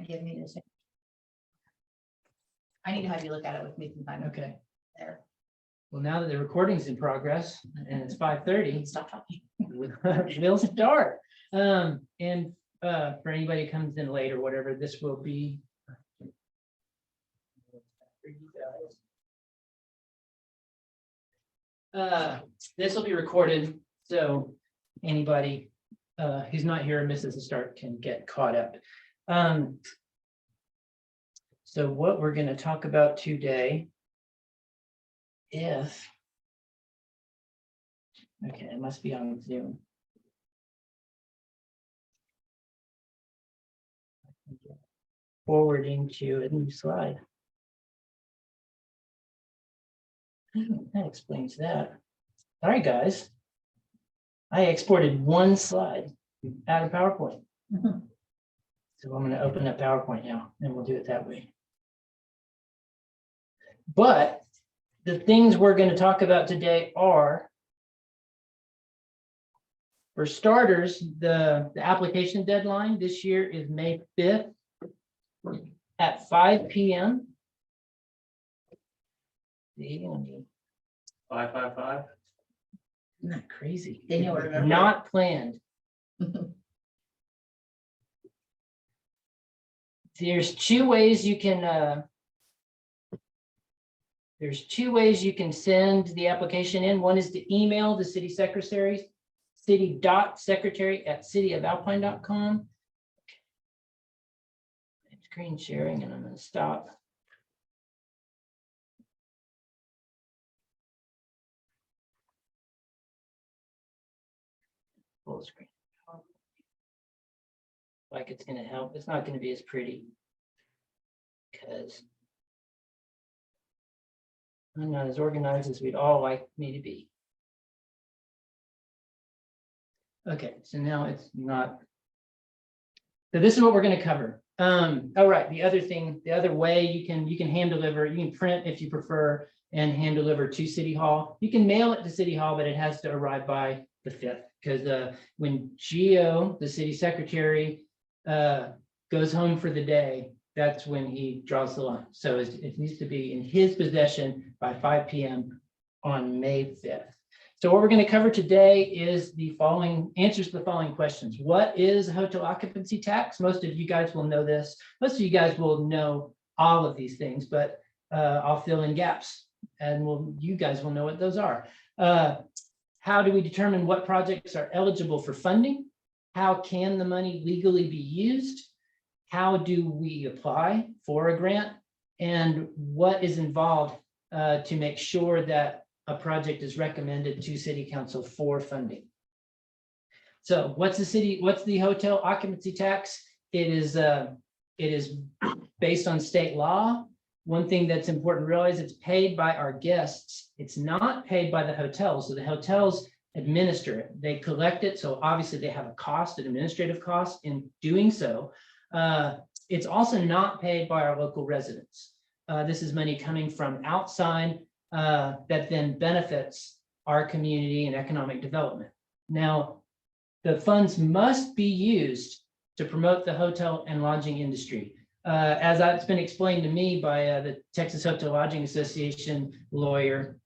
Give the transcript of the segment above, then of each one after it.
Give me this. I need to have you look at it with me sometime. Okay. There. Well, now that the recording's in progress and it's 5:30, Stop talking. we'll start. And for anybody who comes in late or whatever, this will be. This will be recorded, so anybody who's not here and misses the start can get caught up. So what we're going to talk about today is, okay, it must be on Zoom. Forwarding to a new slide. That explains that. All right, guys. I exported one slide out of PowerPoint. So I'm going to open up PowerPoint now, and we'll do it that way. But the things we're going to talk about today are, for starters, the application deadline this year is May 5th at 5 p.m. 555. Isn't that crazy? Then you'll remember. Not planned. There's two ways you can send the application in. One is to email the city secretary, city.secretary@cityofalpine.com. Screen sharing, and I'm going to stop. Full screen. Like it's going to help. It's not going to be as pretty because I'm not as organized as we'd all like me to be. Okay, so now it's not. So this is what we're going to cover. Oh, right. The other thing, the other way you can hand deliver, you can print if you prefer and hand deliver to City Hall. You can mail it to City Hall, but it has to arrive by the 5th because when Gio, the city secretary, goes home for the day, that's when he draws the line. So it needs to be in his possession by 5 p.m. on May 5th. So what we're going to cover today is the following answers to the following questions. What is a hotel occupancy tax? Most of you guys will know this. Most of you guys will know all of these things, but I'll fill in gaps and you guys will know what those are. How do we determine what projects are eligible for funding? How can the money legally be used? How do we apply for a grant? And what is involved to make sure that a project is recommended to City Council for funding? So what's the hotel occupancy tax? It is based on state law. One thing that's important to realize, it's paid by our guests. It's not paid by the hotels. So the hotels administer it. They collect it. So obviously they have a cost, an administrative cost in doing so. It's also not paid by our local residents. This is money coming from outside that then benefits our community and economic development. Now, the funds must be used to promote the hotel and lodging industry. As it's been explained to me by the Texas Hotel Lodging Association lawyer,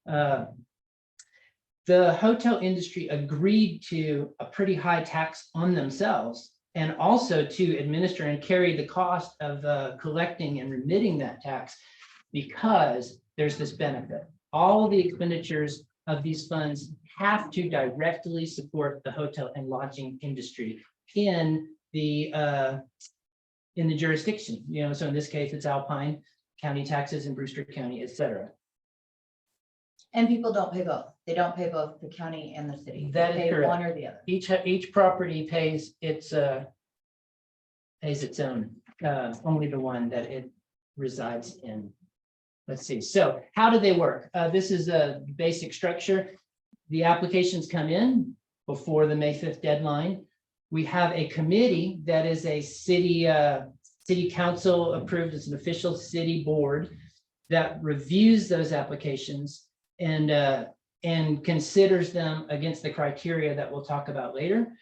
the hotel industry agreed to a pretty high tax on themselves and also to administer and carry the cost of collecting and remitting that tax because there's this benefit. All of the expenditures of these funds have to directly support the hotel and lodging industry in the jurisdiction. So in this case, it's Alpine County taxes in Brewster County, et cetera. And people don't pay both. They don't pay both the county and the city. That is They pay correct. one or the other. Each property pays its own, only the one that it resides in. Let's see. So how do they work? This is a basic structure. The applications come in before the May 5th deadline. We have a committee that is a city council approved. It's an official city board that reviews those applications and considers them against the criteria that we'll talk about later.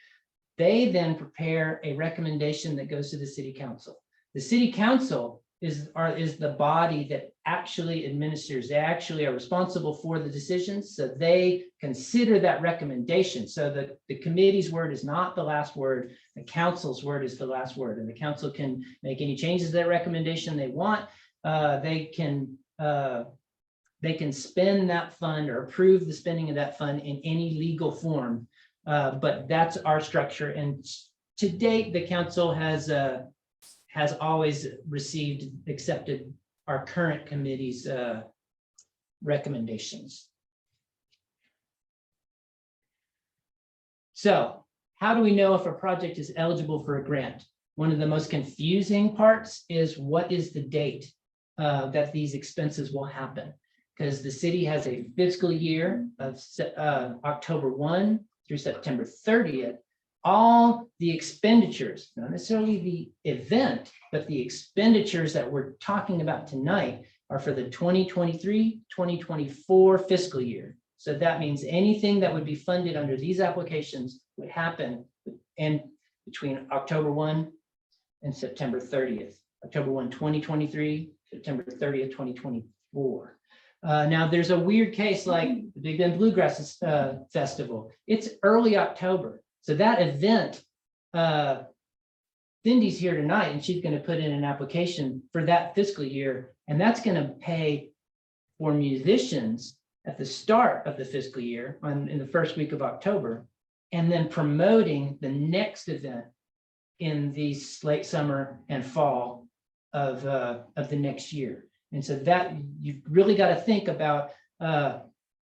They then prepare a recommendation that goes to the city council. The city council is the body that actually administers. They actually are responsible for the decisions, so they consider that recommendation. So the committee's word is not the last word. The council's word is the last word, and the council can make any changes to that recommendation they want. They can spend that fund or approve the spending of that fund in any legal form. But that's our structure. And to date, the council has always accepted our current committee's recommendations. So how do we know if a project is eligible for a grant? One of the most confusing parts is what is the date that these expenses will happen? Because the city has a fiscal year of October 1 through September 30th. All the expenditures, not necessarily the event, but the expenditures that we're talking about tonight are for the 2023-2024 fiscal year. So that means anything that would be funded under these applications would happen between October 1 and September 30th. October 1, 2023, September 30th, 2024. Now there's a weird case like the Big Bend Bluegrass Festival. It's early October. So that event, Cindy's here tonight and she's going to put in an application for that fiscal year. And that's going to pay for musicians at the start of the fiscal year in the first week of October, and then promoting the next event in the late summer and fall of the next year. And so that you've really got to think about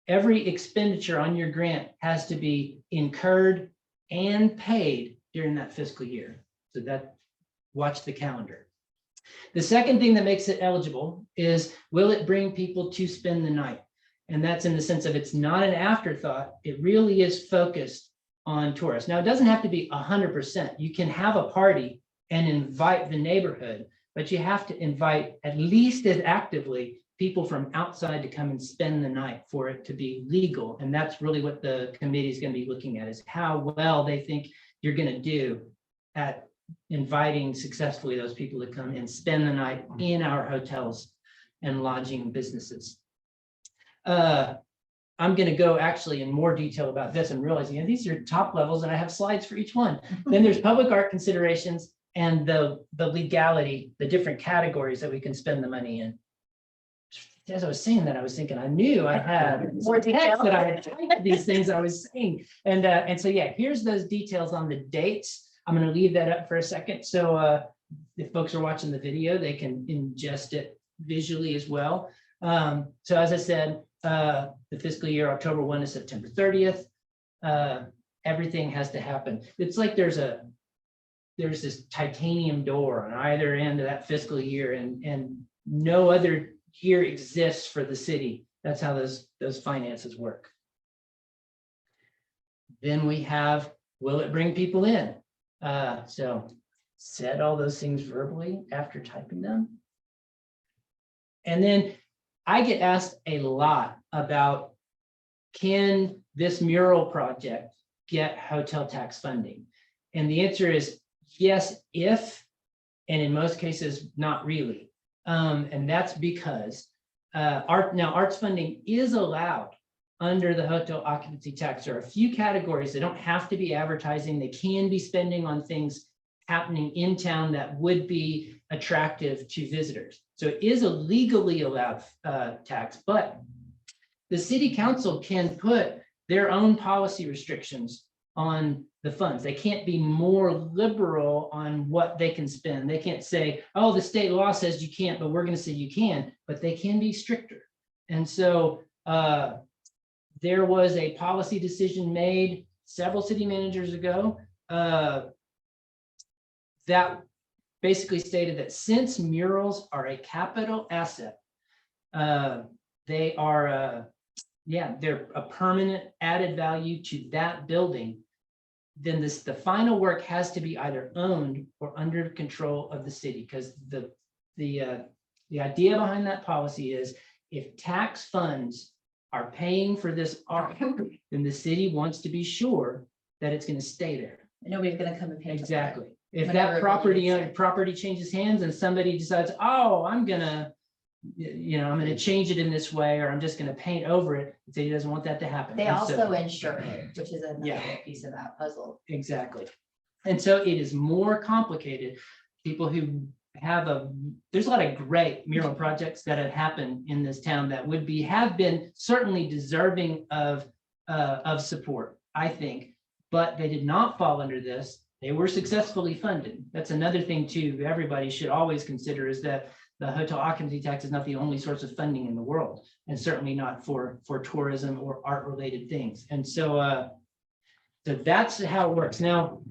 every expenditure on your grant has to be incurred and paid during that fiscal year. So that, watch the calendar. The second thing that makes it eligible is, will it bring people to spend the night? And that's in the sense of it's not an afterthought. It really is focused on tourists. Now, it doesn't have to be 100%. You can have a party and invite the neighborhood, but you have to invite at least as actively people from outside to come and spend the night for it to be legal. And that's really what the committee is going to be looking at, is how well they think you're going to do at inviting successfully those people to come and spend the night in our hotels and lodging businesses. I'm going to go actually in more detail about this and realizing these are top levels and I have slides for each one. Then there's public art considerations and the legality, the different categories that we can spend the money in. As I was saying that, I was thinking I knew I had more text that I had typed these things I was saying. And so, yeah, here's those details on the dates. I'm going to leave that up for a second. So if folks are watching the video, they can ingest it visually as well. So as I said, the fiscal year, October 1 to September 30th, everything has to happen. It's like there's this titanium door on either end of that fiscal year, and no other year exists for the city. That's how those finances work. Then we have, will it bring people in? So said all those things verbally after typing them. And then I get asked a lot about, can this mural project get hotel tax funding? And the answer is yes, if, and in most cases, not really. And that's because arts funding is allowed under the hotel occupancy tax. There are a few categories. They don't have to be advertising. They can be spending on things happening in town that would be attractive to visitors. So it is a legally allowed tax, but the city council can put their own policy restrictions on the funds. They can't be more liberal on what they can spend. They can't say, oh, the state law says you can't, but we're going to say you can, but they can be stricter. And so there was a policy decision made several city managers ago that basically stated that since murals are a capital asset, they are, they're a permanent added value to that building, then the final work has to be either owned or under control of the city, because the idea behind that policy is if tax funds are paying for this art, then the city wants to be sure that it's going to stay there. Nobody's going to come and pay. Exactly. If Whenever that it property, leaves. property changes hands and somebody decides, oh, I'm gonna, I'm gonna change it in this way, or I'm just gonna paint over it, the city doesn't want that to happen. They And so- also insure it, which is another Yeah. piece of that puzzle. Exactly. And so it is more complicated. People who there's a lot of great mural projects that have happened in this town that have been certainly deserving of support, I think, but they did not fall under this. They were successfully funded. That's another thing too, everybody should always consider, is that the hotel occupancy tax is not the only source of funding in the world, and certainly not for tourism or art related things. And so so that's how it works. Now,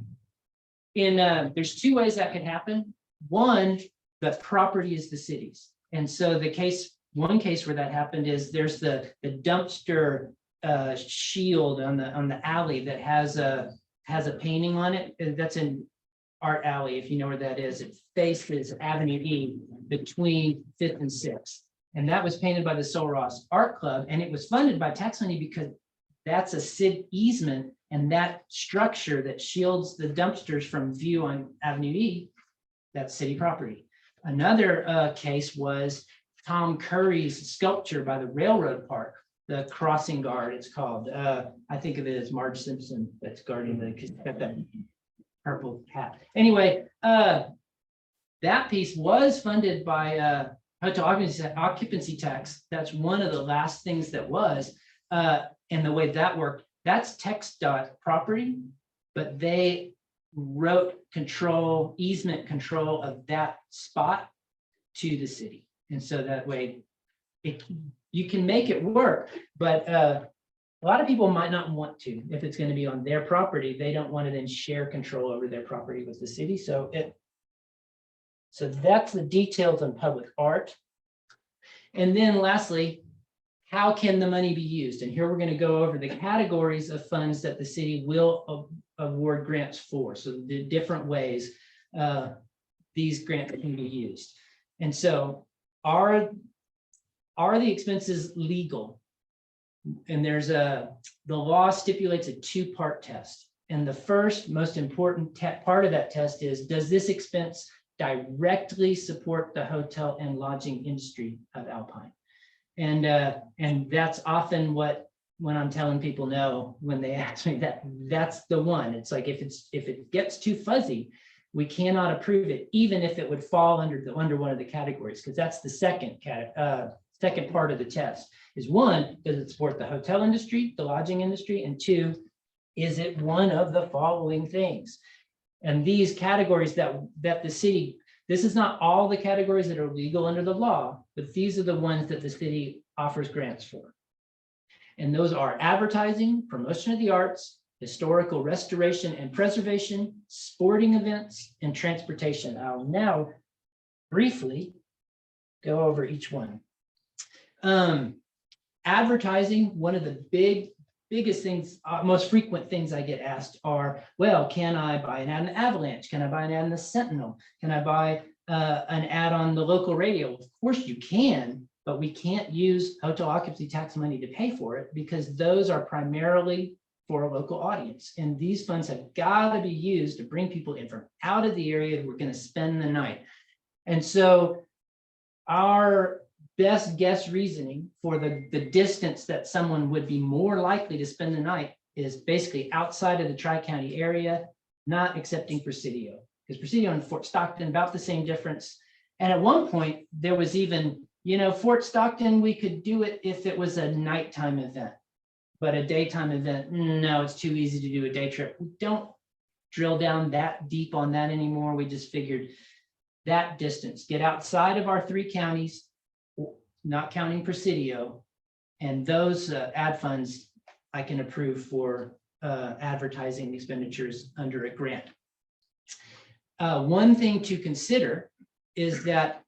there's two ways that can happen. One, the property is the city's. And so one case where that happened is there's the dumpster shield on the alley that has a painting on it. That's in Art Alley, if you know where that is. It faces Avenue E between 5th and 6th. And that was painted by the Sul Ross Art Club, and it was funded by tax money because that's a city easement, and that structure that shields the dumpsters from view on Avenue E, that's city property. Another case was Tom Curry's sculpture by the railroad park, the crossing guard, it's called. I think of it as Marge Simpson that's guarding that purple hat. Anyway, that piece was funded by hotel occupancy tax. That's one of the last things that was. And the way that worked, that's TxDOT property, but they wrote easement control of that spot to the city. And so that way you can make it work, but a lot of people might not want to. If it's going to be on their property, they don't want to then share control over their property with the city. So that's the details on public art. And then lastly, how can the money be used? And here we're going to go over the categories of funds that the city will award grants for. So the different ways these grants can be used. And so are the expenses legal? And the law stipulates a two-part test. And the first most important part of that test is, does this expense directly support the hotel and lodging industry of Alpine? And that's often when I'm telling people no, when they ask me that's the one. It's like, if it gets too fuzzy, we cannot approve it, even if it would fall under one of the categories, because that's the second part of the test. Is one, does it support the hotel industry, the lodging industry? And two, is it one of the following things? And these categories that the city, this is not all the categories that are legal under the law, but these are the ones that the city offers grants for. And those are advertising, promotion of the arts, historical restoration and preservation, sporting events, and transportation. I'll now briefly go over each one. Advertising, one of the biggest things, most frequent things I get asked are, well, can I buy an ad in the Avalanche? Can I buy an ad in the Sentinel? Can I buy an ad on the local radio? Of course you can, but we can't use hotel occupancy tax money to pay for it, because those are primarily for a local audience. And these funds have got to be used to bring people in from out of the area who are going to spend the night. And so our best guess reasoning for the distance that someone would be more likely to spend the night is basically outside of the Tri-County area, not excepting Presidio, because Presidio and Fort Stockton, about the same difference. And at one point there was even, Fort Stockton, we could do it if it was a nighttime event, but a daytime event, no, it's too easy to do a day trip. We don't drill down that deep on that anymore. We just figured that distance, get outside of our 3 counties, not counting Presidio, and those ad funds I can approve for advertising expenditures under a grant. One thing to consider is that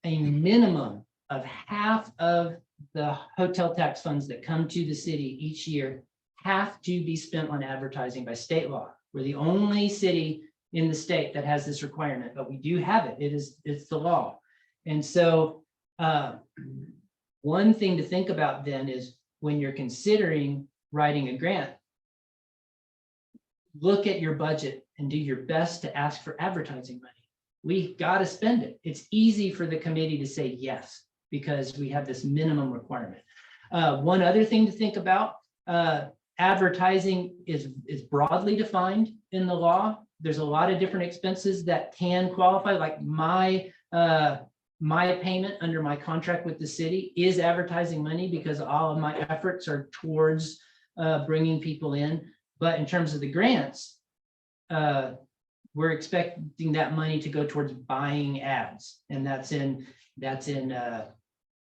a minimum of half of the hotel tax funds that come to the city each year have to be spent on advertising by state law. We're the only city in the state that has this requirement, but we do have it. It's the law. And so one thing to think about then is, when you're considering writing a grant, look at your budget and do your best to ask for advertising money. We got to spend it. It's easy for the committee to say yes, because we have this minimum requirement. One other thing to think about, advertising is broadly defined in the law. There's a lot of different expenses that can qualify, like my payment under my contract with the city is advertising money, because all of my efforts are towards bringing people in. But in terms of the grants, we're expecting that money to go towards buying ads, and that's in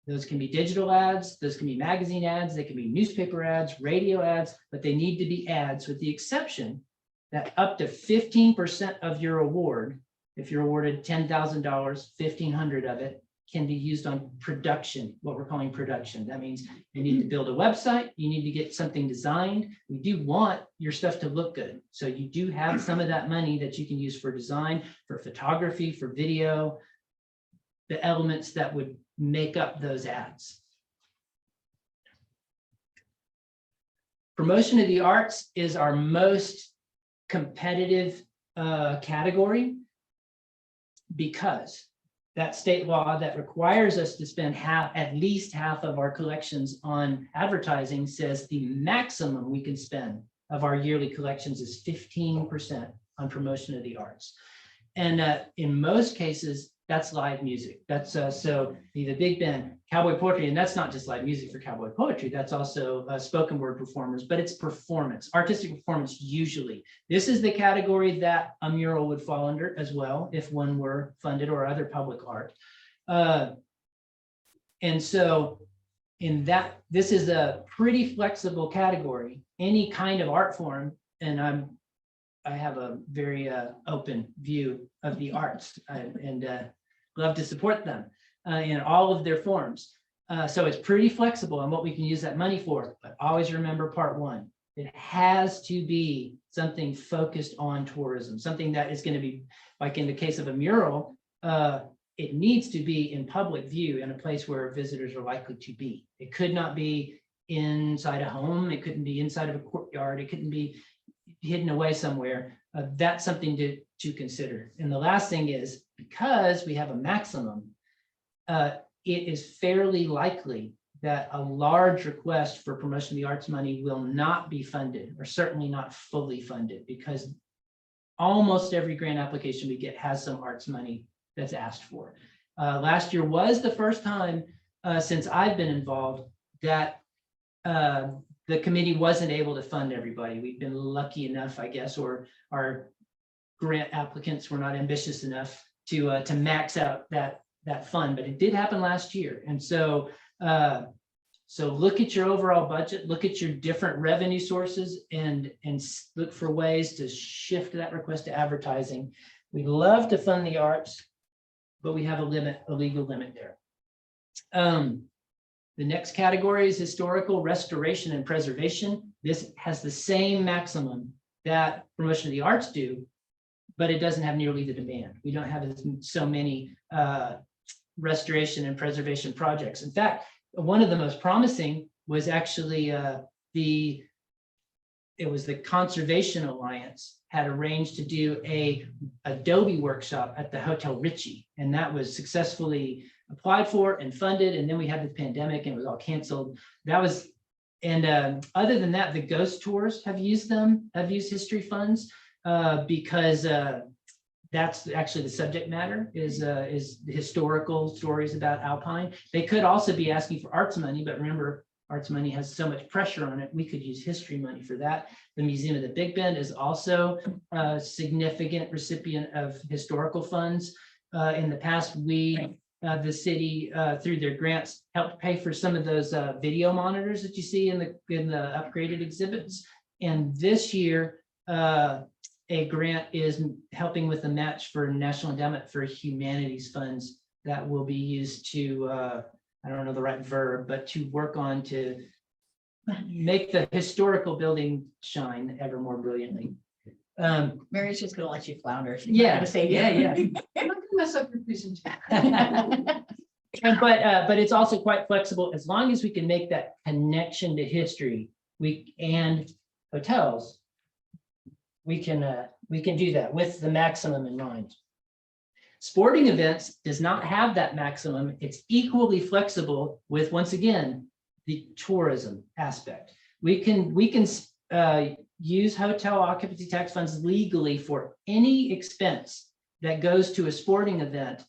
those can be digital ads, those can be magazine ads, they can be newspaper ads, radio ads, but they need to be ads, with the exception that up to 15% of your award, if you're awarded $10,000, 1,500 of it can be used on production, what we're calling production. That means you need to build a website, you need to get something designed. We do want your stuff to look good. So you do have some of that money that you can use for design, for photography, for video, the elements that would make up those ads. Promotion of the arts is our most competitive category, because that state law that requires us to spend at least half of our collections on advertising says the maximum we can spend of our yearly collections is 15% on promotion of the arts. And in most cases, that's live music. That's so the big band, cowboy poetry, and that's not just live music for cowboy poetry. That's also spoken word performers, but it's performance, artistic performance usually. This is the category that a mural would fall under as well, if one were funded, or other public art. And so in that, this is a pretty flexible category, any kind of art form, and I have a very open view of the arts, and love to support them in all of their forms. So it's pretty flexible on what we can use that money for, but always remember part one. It has to be something focused on tourism, something that is going to be, like in the case of a mural, it needs to be in public view in a place where visitors are likely to be. It could not be inside a home. It couldn't be inside of a courtyard. It couldn't be hidden away somewhere. That's something to consider. And the last thing is, because we have a maximum, it is fairly likely that a large request for promotion of the arts money will not be funded, or certainly not fully funded, because almost every grant application we get has some arts money that's asked for. Last year was the first time since I've been involved that the committee wasn't able to fund everybody. We've been lucky enough, I guess, or our grant applicants were not ambitious enough to max out that fund, but it did happen last year. And so so look at your overall budget, look at your different revenue sources, and look for ways to shift that request to advertising. We love to fund the arts, but we have a limit, a legal limit there. The next category is historical restoration and preservation. This has the same maximum that promotion of the arts do, but it doesn't have nearly the demand. We don't have so many restoration and preservation projects. In fact, one of the most promising was actually the Conservation Alliance had arranged to do a Adobe workshop at the Hotel Ritchie, and that was successfully applied for and funded. And then we had the pandemic and it was all canceled. That was, and other than that, the ghost tours have used history funds because that's actually the subject matter is historical stories about Alpine. They could also be asking for arts money, but remember, arts money has so much pressure on it. We could use history money for that. The Museum of the Big Bend is also a significant recipient of historical funds. In the past, the city, through their grants, helped pay for some of those video monitors that you see in the upgraded exhibits. And this year, a grant is helping with a match for National Endowment for Humanities funds that will be used to, I don't know the right verb, but to work on to make the historical building shine ever more brilliantly. Mary's just gonna let you flounder. She's not Yeah, gonna say yeah. I'm not gonna mess up your presentation. But it's also quite flexible as long as we can make that connection to history. And hotels, we can We can do that with the maximum in mind. Sporting events does not have that maximum. It's equally flexible with, once again, the tourism aspect. We can use hotel occupancy tax funds legally for any expense that goes to a sporting event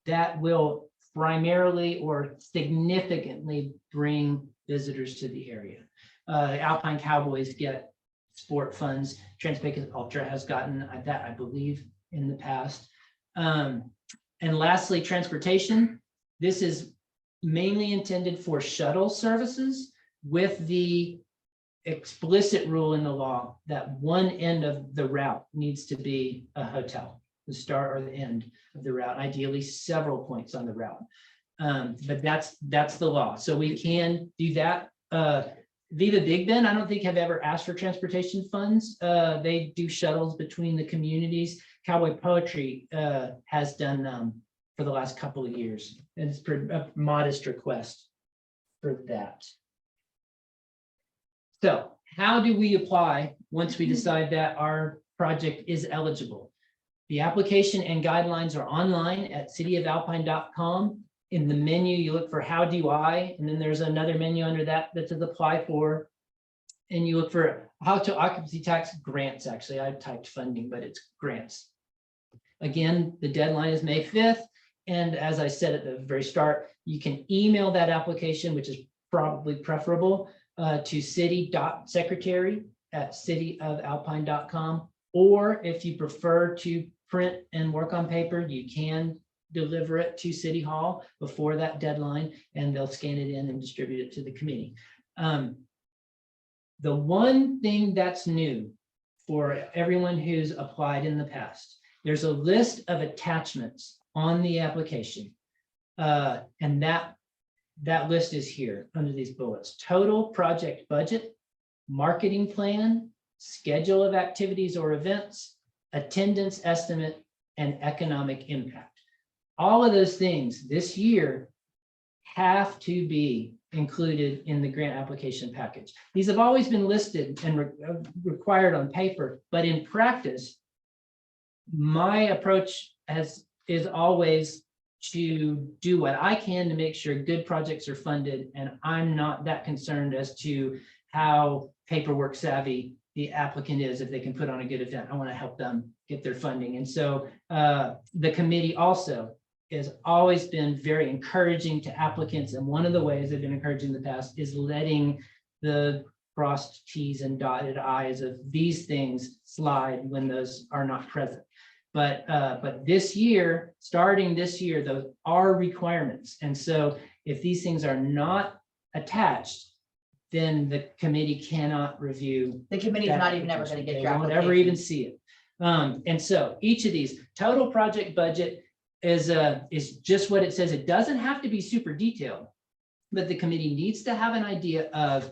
that will primarily or significantly bring visitors to the area. Alpine Cowboys get sport funds. Trans-Pecos Ultra has gotten that, I believe, in the past. And lastly, transportation. This is mainly intended for shuttle services with the explicit rule in the law that one end of the route needs to be a hotel, the start or the end of the route, ideally several points on the route. But that's the law. So we can do that. Viva Big Bend, I don't think have ever asked for transportation funds. They do shuttles between the communities. Cowboy Poetry has done for the last couple of years. And it's a modest request for that. So how do we apply once we decide that our project is eligible? The application and guidelines are online at cityofalpine.com. In the menu, you look for how do I, and then there's another menu under that that says apply for. And you look for how to occupancy tax grants. Actually, I typed funding, but it's grants. Again, the deadline is May 5th. And as I said at the very start, you can email that application, which is probably preferable, to city.secretary@cityofalpine.com. Or if you prefer to print and work on paper, you can deliver it to City Hall before that deadline, and they'll scan it in and distribute it to the committee. The one thing that's new for everyone who's applied in the past, there's a list of attachments on the application. And that list is here under these bullets: total project budget, marketing plan, schedule of activities or events, attendance estimate, and economic impact. All of those things this year have to be included in the grant application package. These have always been listed and required on paper, but in practice, my approach is always to do what I can to make sure good projects are funded, and I'm not that concerned as to how paperwork savvy the applicant is. If they can put on a good event, I want to help them get their funding. And so the committee also has always been very encouraging to applicants, and one of the ways they've been encouraging in the past is letting the crossed T's and dotted I's of these things slide when those are not present. But this year, starting this year, those are requirements. And so if these things are not attached, then the committee cannot review. The committee's not even ever going to get your application. They won't ever even see it. And so each of these, total project budget is just what it says. It doesn't have to be super detailed, but the committee needs to have an idea of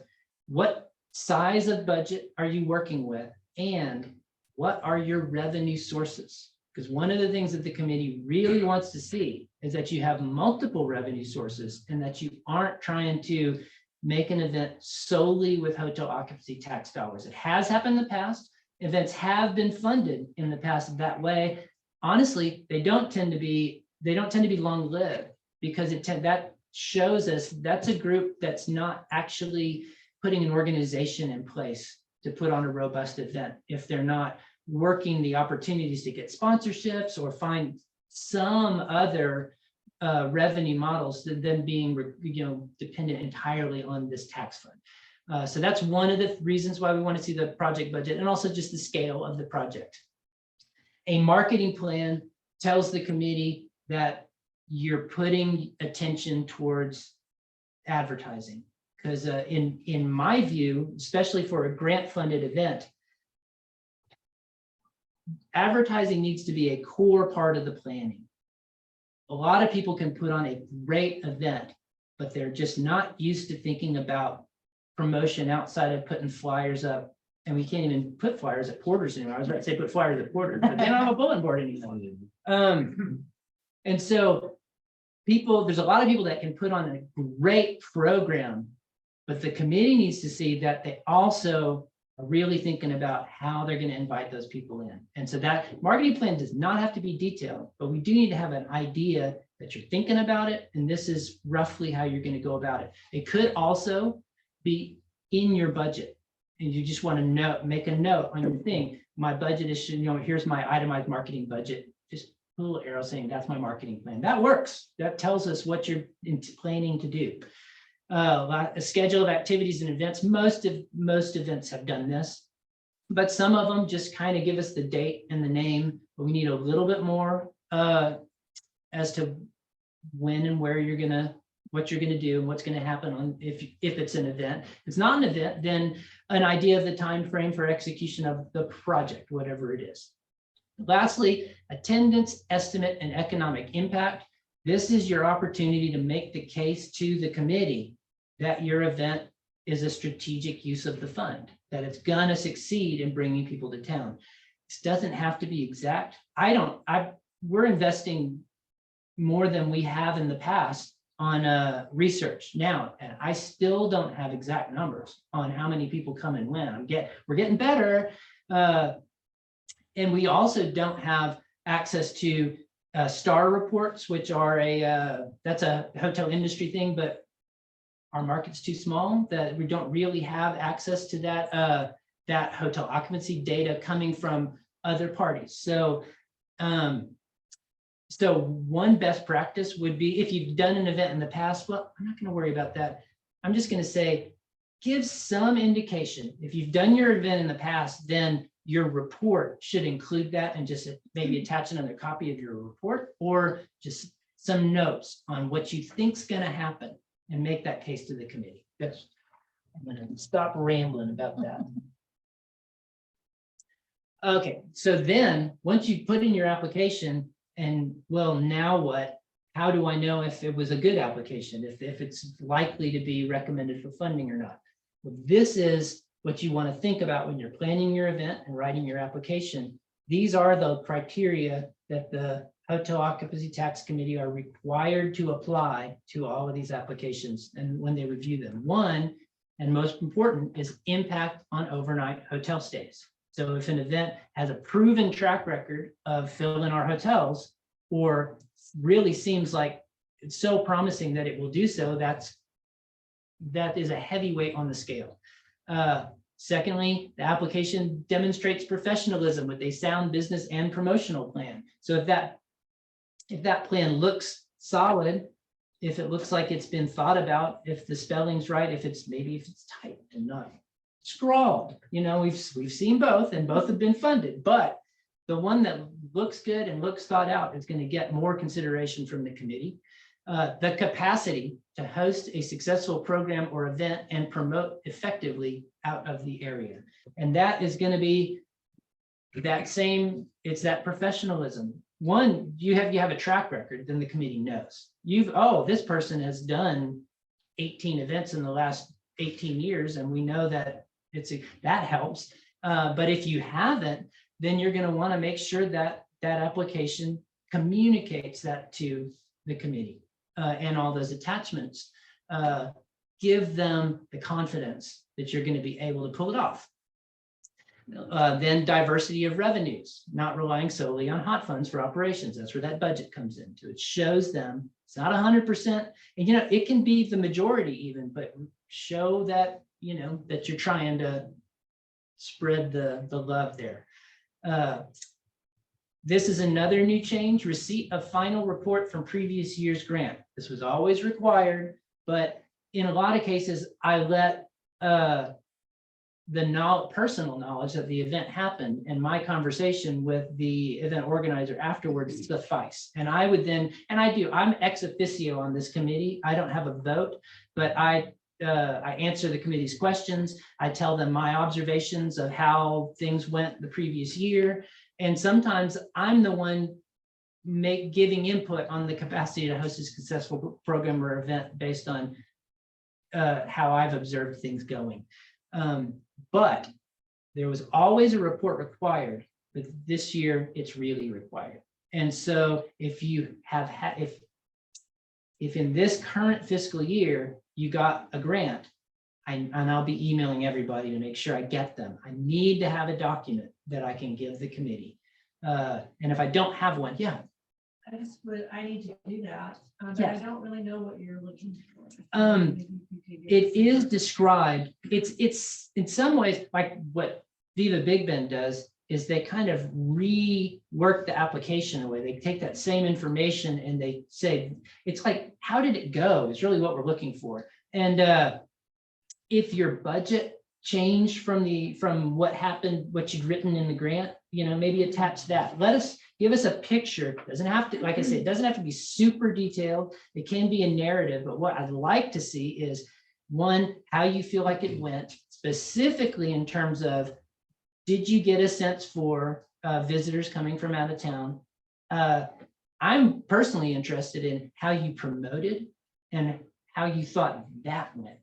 what size of budget are you working with and what are your revenue sources? Because one of the things that the committee really wants to see is that you have multiple revenue sources and that you aren't trying to make an event solely with hotel occupancy tax dollars. It has happened in the past. Events have been funded in the past that way. Honestly, they don't tend to be long-lived, because that shows us that's a group that's not actually putting an organization in place to put on a robust event if they're not working the opportunities to get sponsorships or find some other revenue models than being dependent entirely on this tax fund. So that's one of the reasons why we want to see the project budget, and also just the scale of the project. A marketing plan tells the committee that you're putting attention towards advertising, because in my view, especially for a grant-funded event, advertising needs to be a core part of the planning. A lot of people can put on a great event, but they're just not used to thinking about promotion outside of putting flyers up. And we can't even put flyers at Porter's anymore. I was about to say put flyers at Porter's, but they don't have a bulletin board anymore. And so there's a lot of people that can put on a great program, but the committee needs to see that they also are really thinking about how they're going to invite those people in. And so that marketing plan does not have to be detailed, but we do need to have an idea that you're thinking about it. And this is roughly how you're going to go about it. It could also be in your budget. And you just want to make a note on your thing. My budget is, here's my itemized marketing budget. Just a little arrow saying that's my marketing plan. That works. That tells us what you're planning to do. A schedule of activities and events. Most events have done this, but some of them just kind of give us the date and the name, but we need a little bit more as to when and where what you're gonna do and what's gonna happen on if it's an event. If it's not an event, then an idea of the time frame for execution of the project, whatever it is. Lastly, attendance estimate and economic impact. This is your opportunity to make the case to the committee that your event is a strategic use of the fund, that it's gonna succeed in bringing people to town. This doesn't have to be exact. We're investing more than we have in the past on research now, and I still don't have exact numbers on how many people come and when. We're getting better, and we also don't have access to STAR reports, which are that's a hotel industry thing, but our market's too small that we don't really have access to that hotel occupancy data coming from other parties. So one best practice would be, if you've done an event in the past, well, I'm not going to worry about that. I'm just going to say, give some indication. If you've done your event in the past, then your report should include that, and just maybe attach another copy of your report, or just some notes on what you think's going to happen, and make that case to the committee. I'm going to stop rambling about that. Okay, so then once you put in your application, and well, now what? How do I know if it was a good application, if it's likely to be recommended for funding or not? Well, this is what you want to think about when you're planning your event and writing your application. These are the criteria that the Hotel Occupancy Tax Committee are required to apply to all of these applications and when they review them. One, and most important, is impact on overnight hotel stays. So if an event has a proven track record of filling our hotels, or really seems like it's so promising that it will do so, that is a heavy weight on the scale. Secondly, the application demonstrates professionalism with a sound business and promotional plan. So if that plan looks solid, if it looks like it's been thought about, if the spelling's right, if it's typed and not scrawled, we've seen both, and both have been funded, but the one that looks good and looks thought out is going to get more consideration from the committee. The capacity to host a successful program or event and promote effectively out of the area. And that is going to be it's that professionalism. One, you have a track record, then the committee knows. This person has done 18 events in the last 18 years, and we know that that helps. But if you haven't, then you're going to want to make sure that that application communicates that to the committee and all those attachments. Give them the confidence that you're going to be able to pull it off. Then diversity of revenues, not relying solely on hot funds for operations. That's where that budget comes into. It shows them it's not 100%, and it can be the majority even, but show that that you're trying to spread the love there. This is another new change: receipt of final report from previous year's grant. This was always required, but in a lot of cases, I let the personal knowledge that the event happened and my conversation with the event organizer afterwards suffice. And I would then, and I do, I'm ex officio on this committee. I don't have a vote, but I answer the committee's questions. I tell them my observations of how things went the previous year. And sometimes I'm the one giving input on the capacity to host a successful program or event based on how I've observed things going. But there was always a report required, but this year it's really required. And so if you have if in this current fiscal year you got a grant, and I'll be emailing everybody to make sure I get them. I need to have a document that I can give the committee. And if I don't have one, yeah. I need to do that, but I Yes. don't really know what you're looking for. It is described, it's in some ways like what Viva Big Bend does, is they kind of rework the application away. They take that same information and they say, it's like, how did it go? Is really what we're looking for. And if your budget changed from what happened, what you'd written in the grant, maybe attach that. Give us a picture. It doesn't have to, like I said, it doesn't have to be super detailed. It can be a narrative, but what I'd like to see is, one, how you feel like it went, specifically in terms of, did you get a sense for visitors coming from out of town? I'm personally interested in how you promoted and how you thought that went,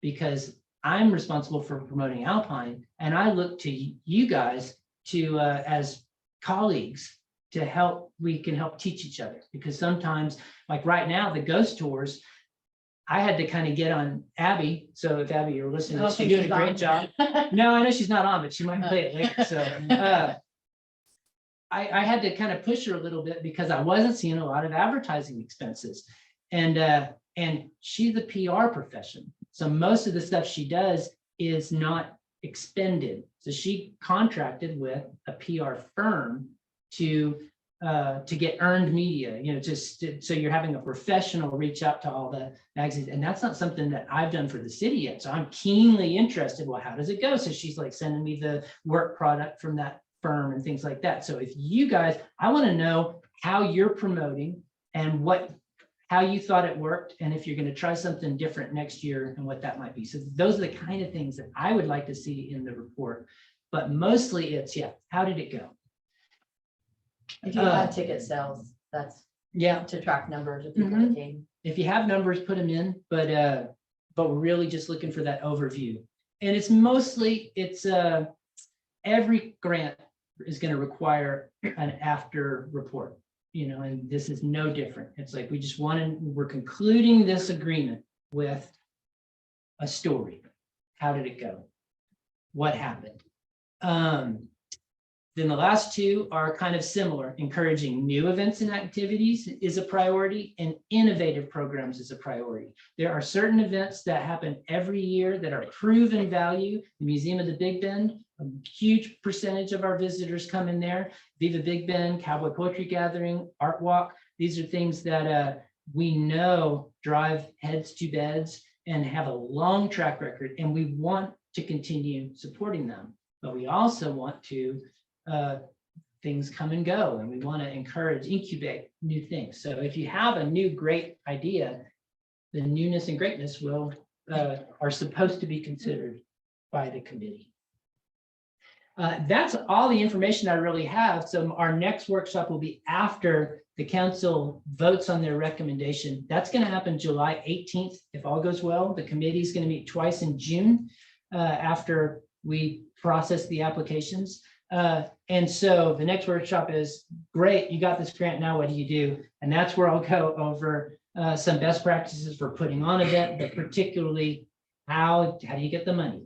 because I'm responsible for promoting Alpine, and I look to you guys to as colleagues to help. We can help teach each other, because sometimes, like right now, the ghost tours, I had to kind of get on Abby. So if Abby, you're listening, she's doing a great job. No, I know she's not on, but she might play it later. So I had to kind of push her a little bit, because I wasn't seeing a lot of advertising expenses. And she's the PR profession. So most of the stuff she does is not expended. So she contracted with a PR firm to get earned media, so you're having a professional reach out to all the magazines. And that's not something that I've done for the city yet. So I'm keenly interested. Well, how does it go? So she's like sending me the work product from that firm and things like that. So if you guys, I want to know how you're promoting and how you thought it worked, and if you're going to try something different next year and what that might be. So those are the kind of things that I would like to see in the report. But mostly it's, how did it go? If you have ticket sales, that's to track numbers of people that came. If you have numbers, put them in, but we're really just looking for that overview. And it's mostly, every grant is going to require an after report, and this is no different. It's like, we're concluding this agreement with a story. How did it go? What happened? Then the last two are kind of similar. Encouraging new events and activities is a priority, and innovative programs is a priority. There are certain events that happen every year that are proven value. The Museum of the Big Bend, a huge percentage of our visitors come in there. Viva Big Bend, Cowboy Poetry Gathering, Art Walk. These are things that we know drive heads to beds and have a long track record, and we want to continue supporting them. But we also want to things come and go, and we want to incubate new things. So if you have a new great idea, the newness and greatness are supposed to be considered by the committee. That's all the information I really have. So our next workshop will be after the council votes on their recommendation. That's going to happen July 18th. If all goes well, the committee is going to meet twice in June after we process the applications. And so the next workshop is, great, you got this grant, now what do you do? And that's where I'll go over some best practices for putting on an event, but particularly how do you get the money?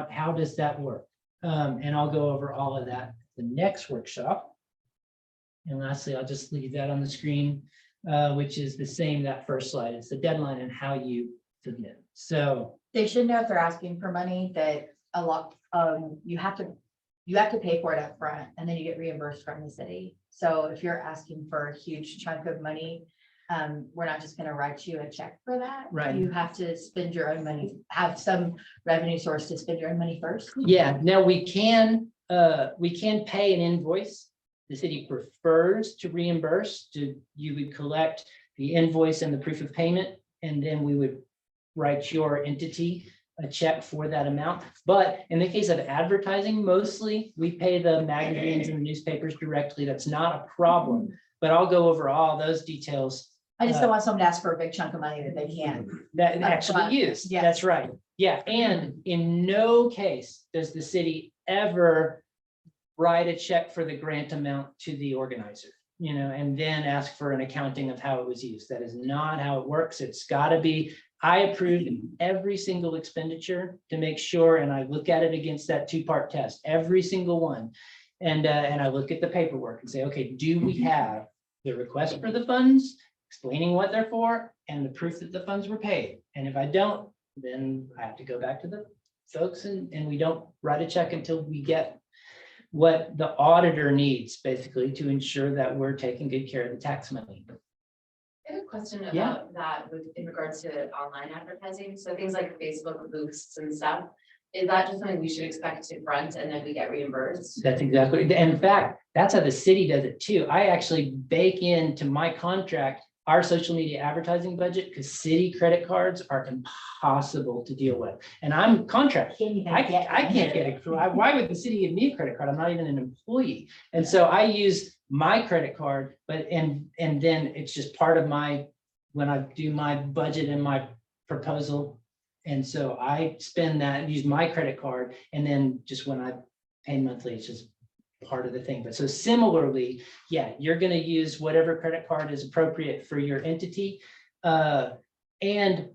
How does that work? And I'll go over all of that the next workshop. And lastly, I'll just leave that on the screen, which is the same, that first slide. It's the deadline and how you submit. So They should know if they're asking for money that a lot, you have to pay for it up front, and then you get reimbursed from the city. So if you're asking for a huge chunk of money, we're not just going to write you a check for that. Right. You have to spend your own money, have some revenue source to spend your own money first. yeah, now we can pay an invoice. The city prefers to reimburse. You would collect the invoice and the proof of payment, and then we would write your entity a check for that amount. But in the case of advertising, mostly we pay the magazines and the newspapers directly. That's not a problem, but I'll go over all those details. I just don't want someone to ask for a big chunk of money that they can't. That actually use. Yes. That's right. Yeah, and in no case does the city ever write a check for the grant amount to the organizer. you know, and then ask for an accounting of how it was used. That is not how it works. It's gotta be, I approve every single expenditure to make sure, and I look at it against that two-part test, every single one. And I look at the paperwork and say, okay, do we have the request for the funds, explaining what they're for, and the proof that the funds were paid? And if I don't, then I have to go back to the folks and we don't write a check until we get what the auditor needs, basically, to ensure that we're taking good care of the tax money. I have a question Yeah. about that with, in regards to online advertising, so things like Facebook boosts and stuff. Is that just something we should expect to front and then we get reimbursed? That's exactly, and in fact, that's how the city does it too. I actually bake into my contract our social media advertising budget, because city credit cards are impossible to deal with. And I'm contract. I can't get it. Why would the city give me a credit card? I'm not even an employee. And so I use my credit card, but and then it's just part of my, when I do my budget and my proposal. And so I spend that, use my credit card, and then just when I pay monthly, it's just part of the thing. But so similarly, yeah, you're gonna use whatever credit card is appropriate for your entity. And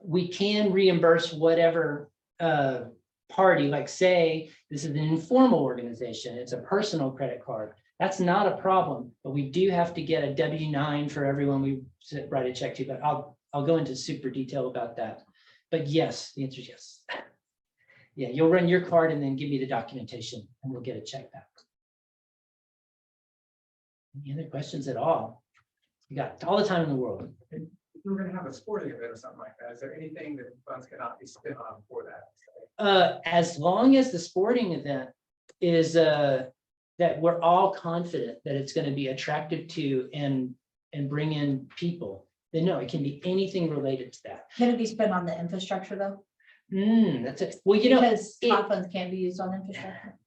we can reimburse whatever party, like say, this is an informal organization, it's a personal credit card. That's not a problem, but we do have to get a W-9 for everyone we write a check to, but I'll go into super detail about that. But yes, the answer is yes. Yeah, you'll run your card and then give me the documentation and we'll get a check back. Any other questions at all? You got all the time in the world. If we're gonna have a sporting event or something like that, is there anything that funds cannot be spent on for that? As long as the sporting event is that we're all confident that it's going to be attractive to and bring in people, then no, it can be anything related to that. Can it be spent on the infrastructure though? That's it. Well, you know, Because top funds can be used on infrastructure.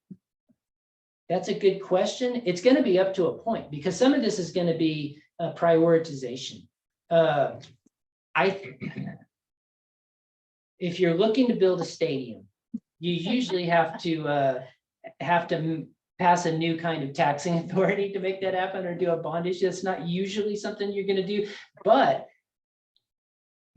that's a good question. It's going to be up to a point, because some of this is going to be a prioritization. If you're looking to build a stadium, you usually have to pass a new kind of taxing authority to make that happen, or do a bond issue. It's not usually something you're going to do, but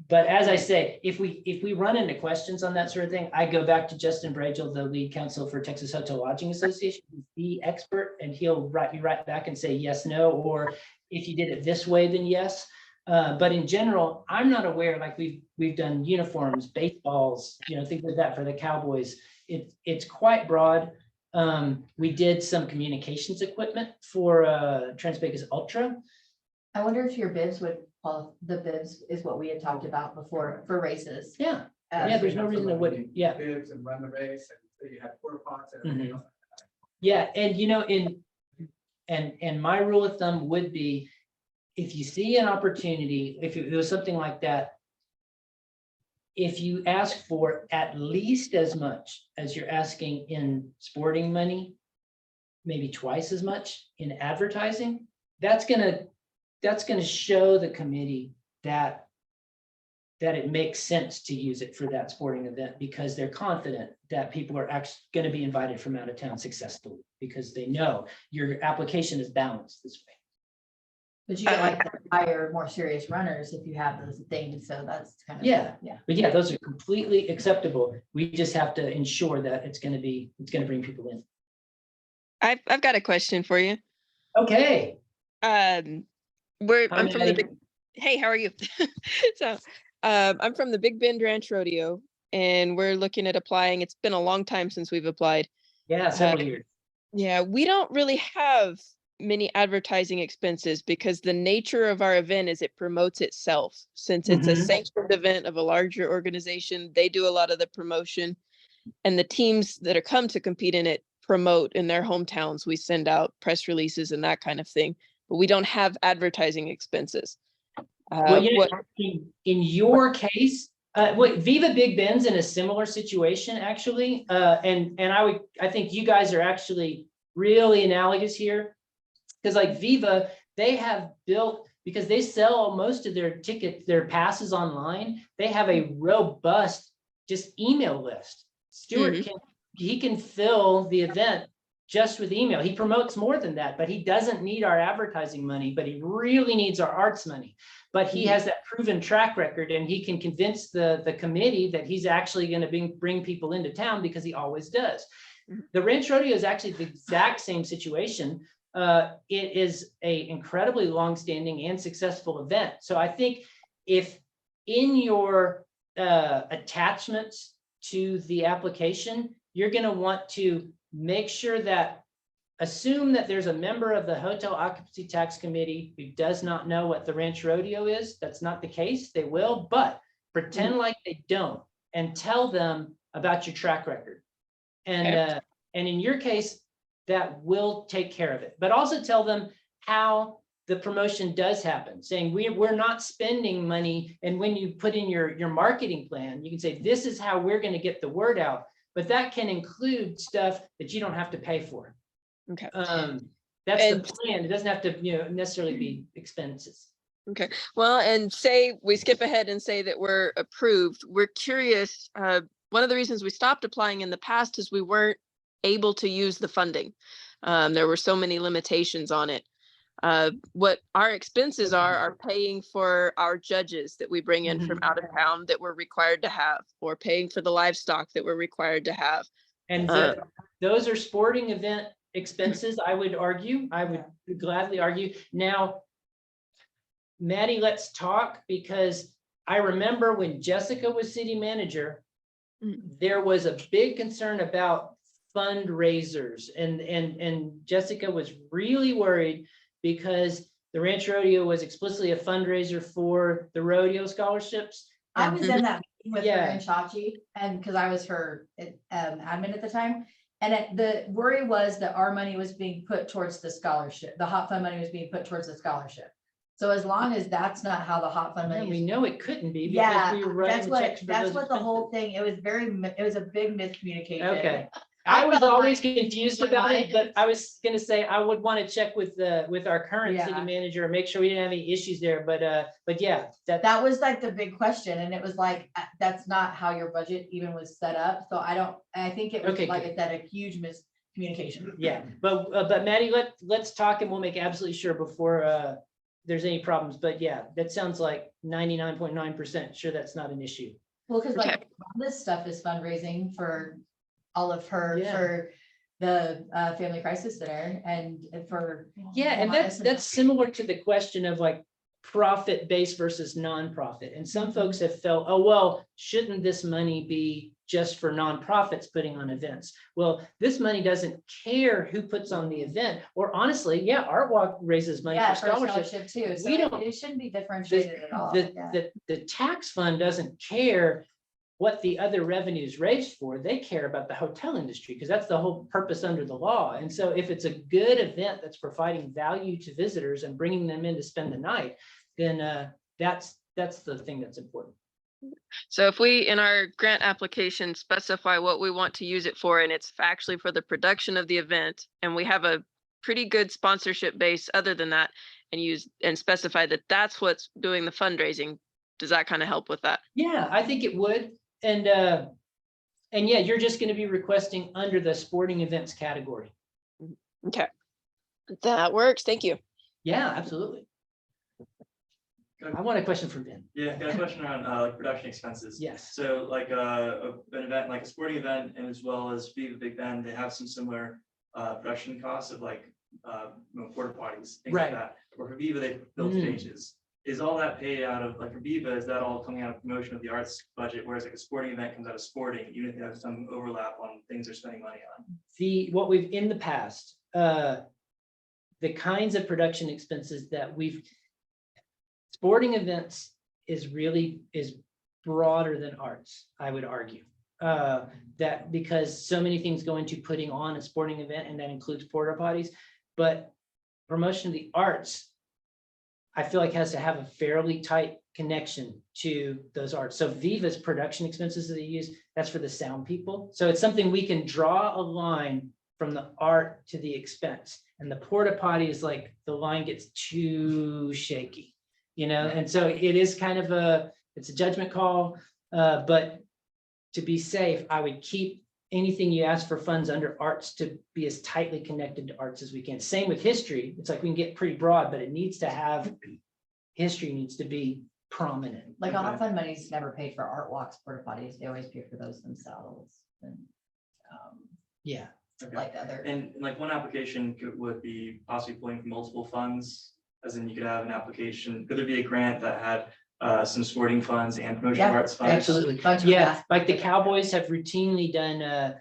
as I say, if we run into questions on that sort of thing, I go back to Justin Bragel, the lead counsel for Texas Hotel Lodging Association, who's the expert, and he'll write you right back and say yes, no, or if you did it this way, then yes. But in general, I'm not aware, like we've done uniforms, baseballs, you know, things like that for the Cowboys. It's quite broad. We did some communications equipment for Trans-Vegas Ultra. I wonder if your bibs would, well, the bibs is what we had talked about before for races. Yeah, yeah, there's no reason it wouldn't. Yeah. Bibs and run the race, and so you have porta pots and everything else. Yeah, and you know, and my rule of thumb would be, if you see an opportunity, if it was something like that, if you ask for at least as much as you're asking in sporting money, maybe twice as much in advertising, that's gonna show the committee that it makes sense to use it for that sporting event, because they're confident that people are actually going to be invited from out of town successfully, because they know your application is balanced this way. But you can like hire more serious runners if you have those things, so that's kind of. Yeah. Yeah. But yeah, those are completely acceptable. We just have to ensure that it's going to bring people in. I've got a question for you. Okay. I'm from the Maddie. big. Hey, how are you? So, I'm from the Big Bend Ranch Rodeo, and we're looking at applying. It's been a long time since we've applied. Yeah, several years. Yeah, we don't really have many advertising expenses because the nature of our event is it promotes itself. Since it's a Mhm. sanctioned event of a larger organization, they do a lot of the promotion, and the teams that are come to compete in it promote in their hometowns. We send out press releases and that kind of thing, but we don't have advertising expenses. Well, you know, What- in your case, Viva Big Ben's in a similar situation, actually. And I think you guys are actually really analogous here. Because like Viva, they have built, because they sell most of their tickets, their passes online, they have a robust just email list. Stuart he can fill the event just with email. He promotes more than that, but he doesn't need our advertising money, but he really needs our arts money. But he has that proven track record, and he can convince the committee that he's actually going to bring people into town, because he always does. The Ranch Rodeo is actually the exact same situation. It is a incredibly longstanding and successful event. So I think if in your attachments to the application, you're going to want to make sure that assume that there's a member of the Hotel Occupancy Tax Committee who does not know what the Ranch Rodeo is. That's not the case. They will, but pretend like they don't, and tell them about your track record. And in your case, that will take care of it. But also tell them how the promotion does happen, saying we're not spending money. And when you put in your marketing plan, you can say, this is how we're going to get the word out. But that can include stuff that you don't have to pay for. Okay. That's And- the plan. It doesn't have to, necessarily be expenses. Okay, well, and say we skip ahead and say that we're approved. We're curious, one of the reasons we stopped applying in the past is we weren't able to use the funding. There were so many limitations on it. What our expenses are paying for our judges that we bring in from out of town that we're required to have, or paying for the livestock that we're required to have. And those are sporting event expenses, I would argue. I would gladly argue. Now, Maddie, let's talk, because I remember when Jessica was city manager, there was a big concern about fundraisers, and Jessica was really worried because the Ranch Rodeo was explicitly a fundraiser for the rodeo scholarships. I was in that meeting with her Yeah. and Chachi, and because I was her admin at the time. And the worry was that our money was being put towards the scholarship. The hot fund money was being put towards the scholarship. So as long as that's not how the hot fund And money we is. know it couldn't be because Yeah, we were that's writing checks what, for that's those what the whole expenses. thing, it was a big miscommunication. Okay. I was always confused about it, but I was gonna say, I would want to check with our current city Yeah. manager and make sure we didn't have any issues there, but yeah, That was like the big question, and it was like, that's not how your budget even was set up, so I think it was, Okay, like good. I said, a huge miscommunication. yeah, but Maddie, let's talk and we'll make absolutely sure before there's any problems, but yeah, that sounds like 99.9% sure that's not an issue. Well, because like this stuff is fundraising for all of her, Yeah. for the Family Crisis Center and for. Yeah, and that's similar to the question of like profit-based versus nonprofit. And some folks have felt, oh, well, shouldn't this money be just for nonprofits putting on events? Well, this money doesn't care who puts on the event, or honestly, yeah, Art Walk raises money Yeah, for for scholarships. scholarship too, so We don't- it shouldn't be differentiated at all. Yeah. The tax fund doesn't care what the other revenues raised for. They care about the hotel industry, because that's the whole purpose under the law. And so if it's a good event that's providing value to visitors and bringing them in to spend the night, then that's the thing that's important. So if we, in our grant application, specify what we want to use it for, and it's actually for the production of the event, and we have a pretty good sponsorship base other than that, and specify that that's what's doing the fundraising, does that kind of help with that? Yeah, I think it would. And yeah, you're just going to be requesting under the sporting events category. Okay. That works. Thank you. Yeah, absolutely. I want a question from Ben. Yeah, got a question around like production expenses. Yes. So like an event, like a sporting event, and as well as Viva Big Bend, they have some similar production costs of like porta potties, things Right. like that. Or for Viva, they build Mm. stages. Is all that paid out of, like for Viva, is that all coming out of promotion of the arts budget? Whereas like a sporting event comes out of sporting, even if they have some overlap on things they're spending money on. What we've in the past, the kinds of production expenses that sporting events is broader than arts, I would argue. That because so many things go into putting on a sporting event, and that includes porta potties, but promotion of the arts, I feel like has to have a fairly tight connection to those arts. So Viva's production expenses that they use, that's for the sound people. So it's something we can draw a line from the art to the expense. And the porta potty is like, the line gets too shaky, and so it is kind of it's a judgment call, but to be safe, I would keep anything you ask for funds under arts to be as tightly connected to arts as we can. Same with history. It's like we can get pretty broad, but it needs to have, history needs to be prominent. Like all fund money's never paid for art walks, porta potties. They always pay for those themselves. And Yeah. Okay. like other, And like one application would be possibly pulling from multiple funds, as in you could have an application, could there be a grant that had some sporting funds and promotion of Yeah, arts funds? Absolutely. bunch of Yeah, that. like the Cowboys have routinely done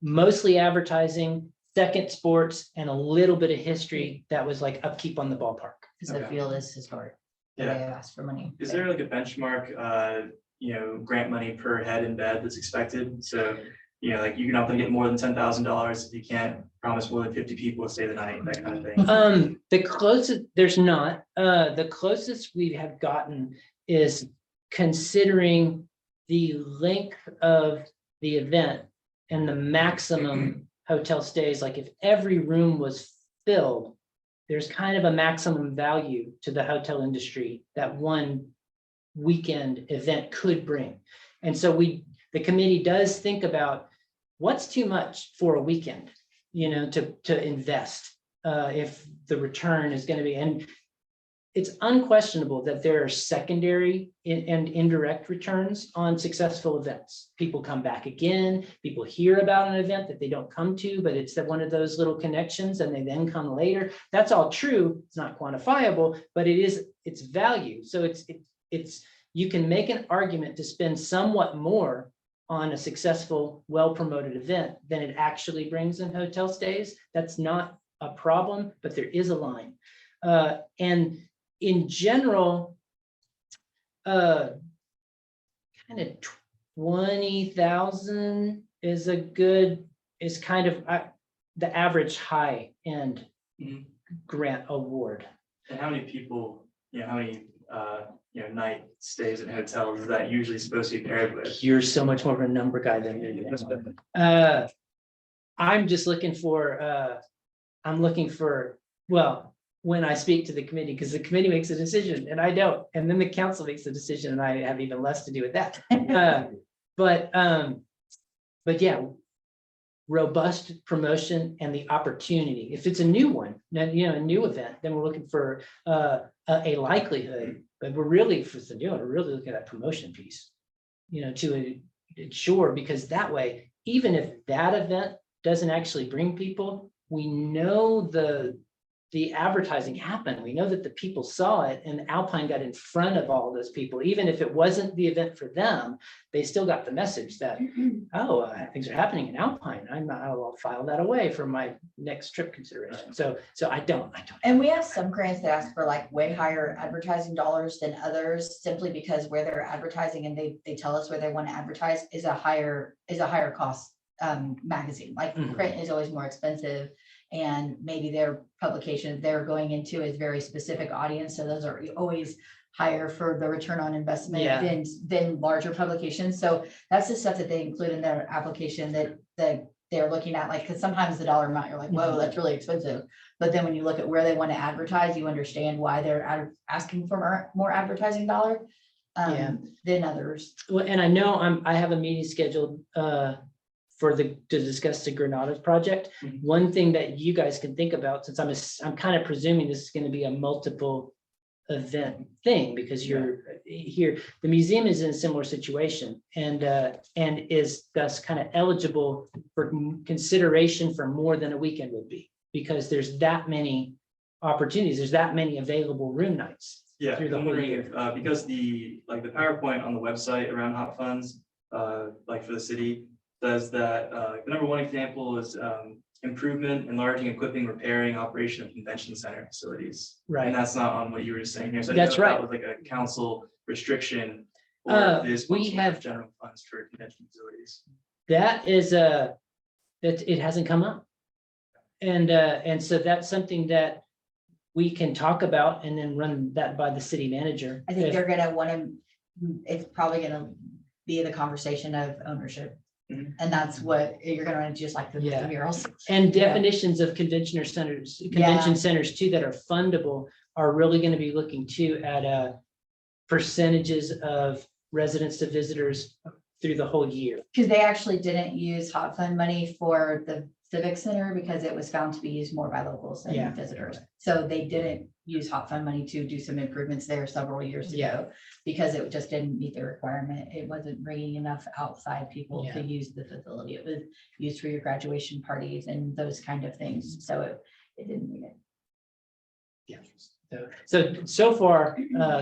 mostly advertising, second sports, and a little bit of history that was like upkeep on the ballpark. because the Okay. field is historic. They Yeah. ask for money. Is there like a benchmark, grant money per head in bed that's expected? So, like you're not gonna get more than $10,000 if you can't promise more than 50 people to stay the night, that kind of thing. The closest, there's not, the closest we have gotten is considering the length of the event and the maximum hotel stays, like if every room was filled, there's kind of a maximum value to the hotel industry that one weekend event could bring. And so the committee does think about what's too much for a weekend, to invest, if the return is going to be, and it's unquestionable that there are secondary and indirect returns on successful events. People come back again, people hear about an event that they don't come to, but it's one of those little connections and they then come later. That's all true. It's not quantifiable, but it's value. So you can make an argument to spend somewhat more on a successful, well-promoted event than it actually brings in hotel stays. That's not a problem, but there is a line. And in general, kind of 20,000 is kind of the average high-end Mhm. grant award. And how many people, how many, night stays in hotels is that usually supposed to be paired with? You're so much more of a number guy than me. I'm just looking for, well, when I speak to the committee, because the committee makes a decision and I don't, and then the council makes a decision and I have even less to do with that. But yeah, robust promotion and the opportunity. If it's a new one, then, a new event, then we're looking for a likelihood, but we're really, if it's a new one, we're really looking at that promotion piece, to ensure, because that way, even if that event doesn't actually bring people, we know the advertising happened. We know that the people saw it and Alpine got in front of all those people. Even if it wasn't the event for them, they still got the message that, things are happening in Alpine. I'll file that away for my next trip consideration. So I don't. And we have some grants that ask for like way higher advertising dollars than others, simply because where they're advertising and they tell us where they want to advertise is a higher cost magazine. Like Mhm. print is always more expensive. And maybe their publication they're going into is very specific audience. So those are always higher for the return on investment Yeah. than larger publications. So that's the stuff that they include in their application that they're looking at, like, because sometimes the dollar amount, you're like, whoa, that's really expensive. But then when you look at where they want to advertise, you understand why they're asking for more advertising dollar Yeah. than others. Well, and I know I have a meeting scheduled to discuss the Granada project. Mhm. One thing that you guys can think about, since I'm kind of presuming this is going to be a multiple event thing, because you're here, the museum is in a similar situation and is thus kind of eligible for consideration for more than a weekend would be, because there's that many opportunities, there's that many available room nights. Yeah, Through the I'm whole wondering year. if, because the PowerPoint on the website around hot funds, like for the city, says that, the number one example is, improvement, enlarging, equipping, repairing, operation of convention center facilities. Right. And that's not on what you were just saying here. So I didn't That's know if right. that was like a council restriction. Or if this We was have- general funds for convention facilities. That is that it hasn't come up. And so that's something that we can talk about and then run that by the city manager. I think they're gonna want to, it's probably gonna be the conversation of ownership. Mhm. And that's what you're gonna run, just like the Yeah. murals. And Yeah. definitions of convention centers too, that are fundable are really going to be looking too at percentages of residents to visitors through the whole year. Because they actually didn't use hot fund money for the Civic Center because it was found to be used more by locals Yeah. than visitors. So they didn't use hot fund money to do some improvements there several years ago because it just didn't meet the requirement. It wasn't bringing enough outside people to use the facility. It was used for your graduation parties and those kind of things. So it didn't meet it. Yeah. So far,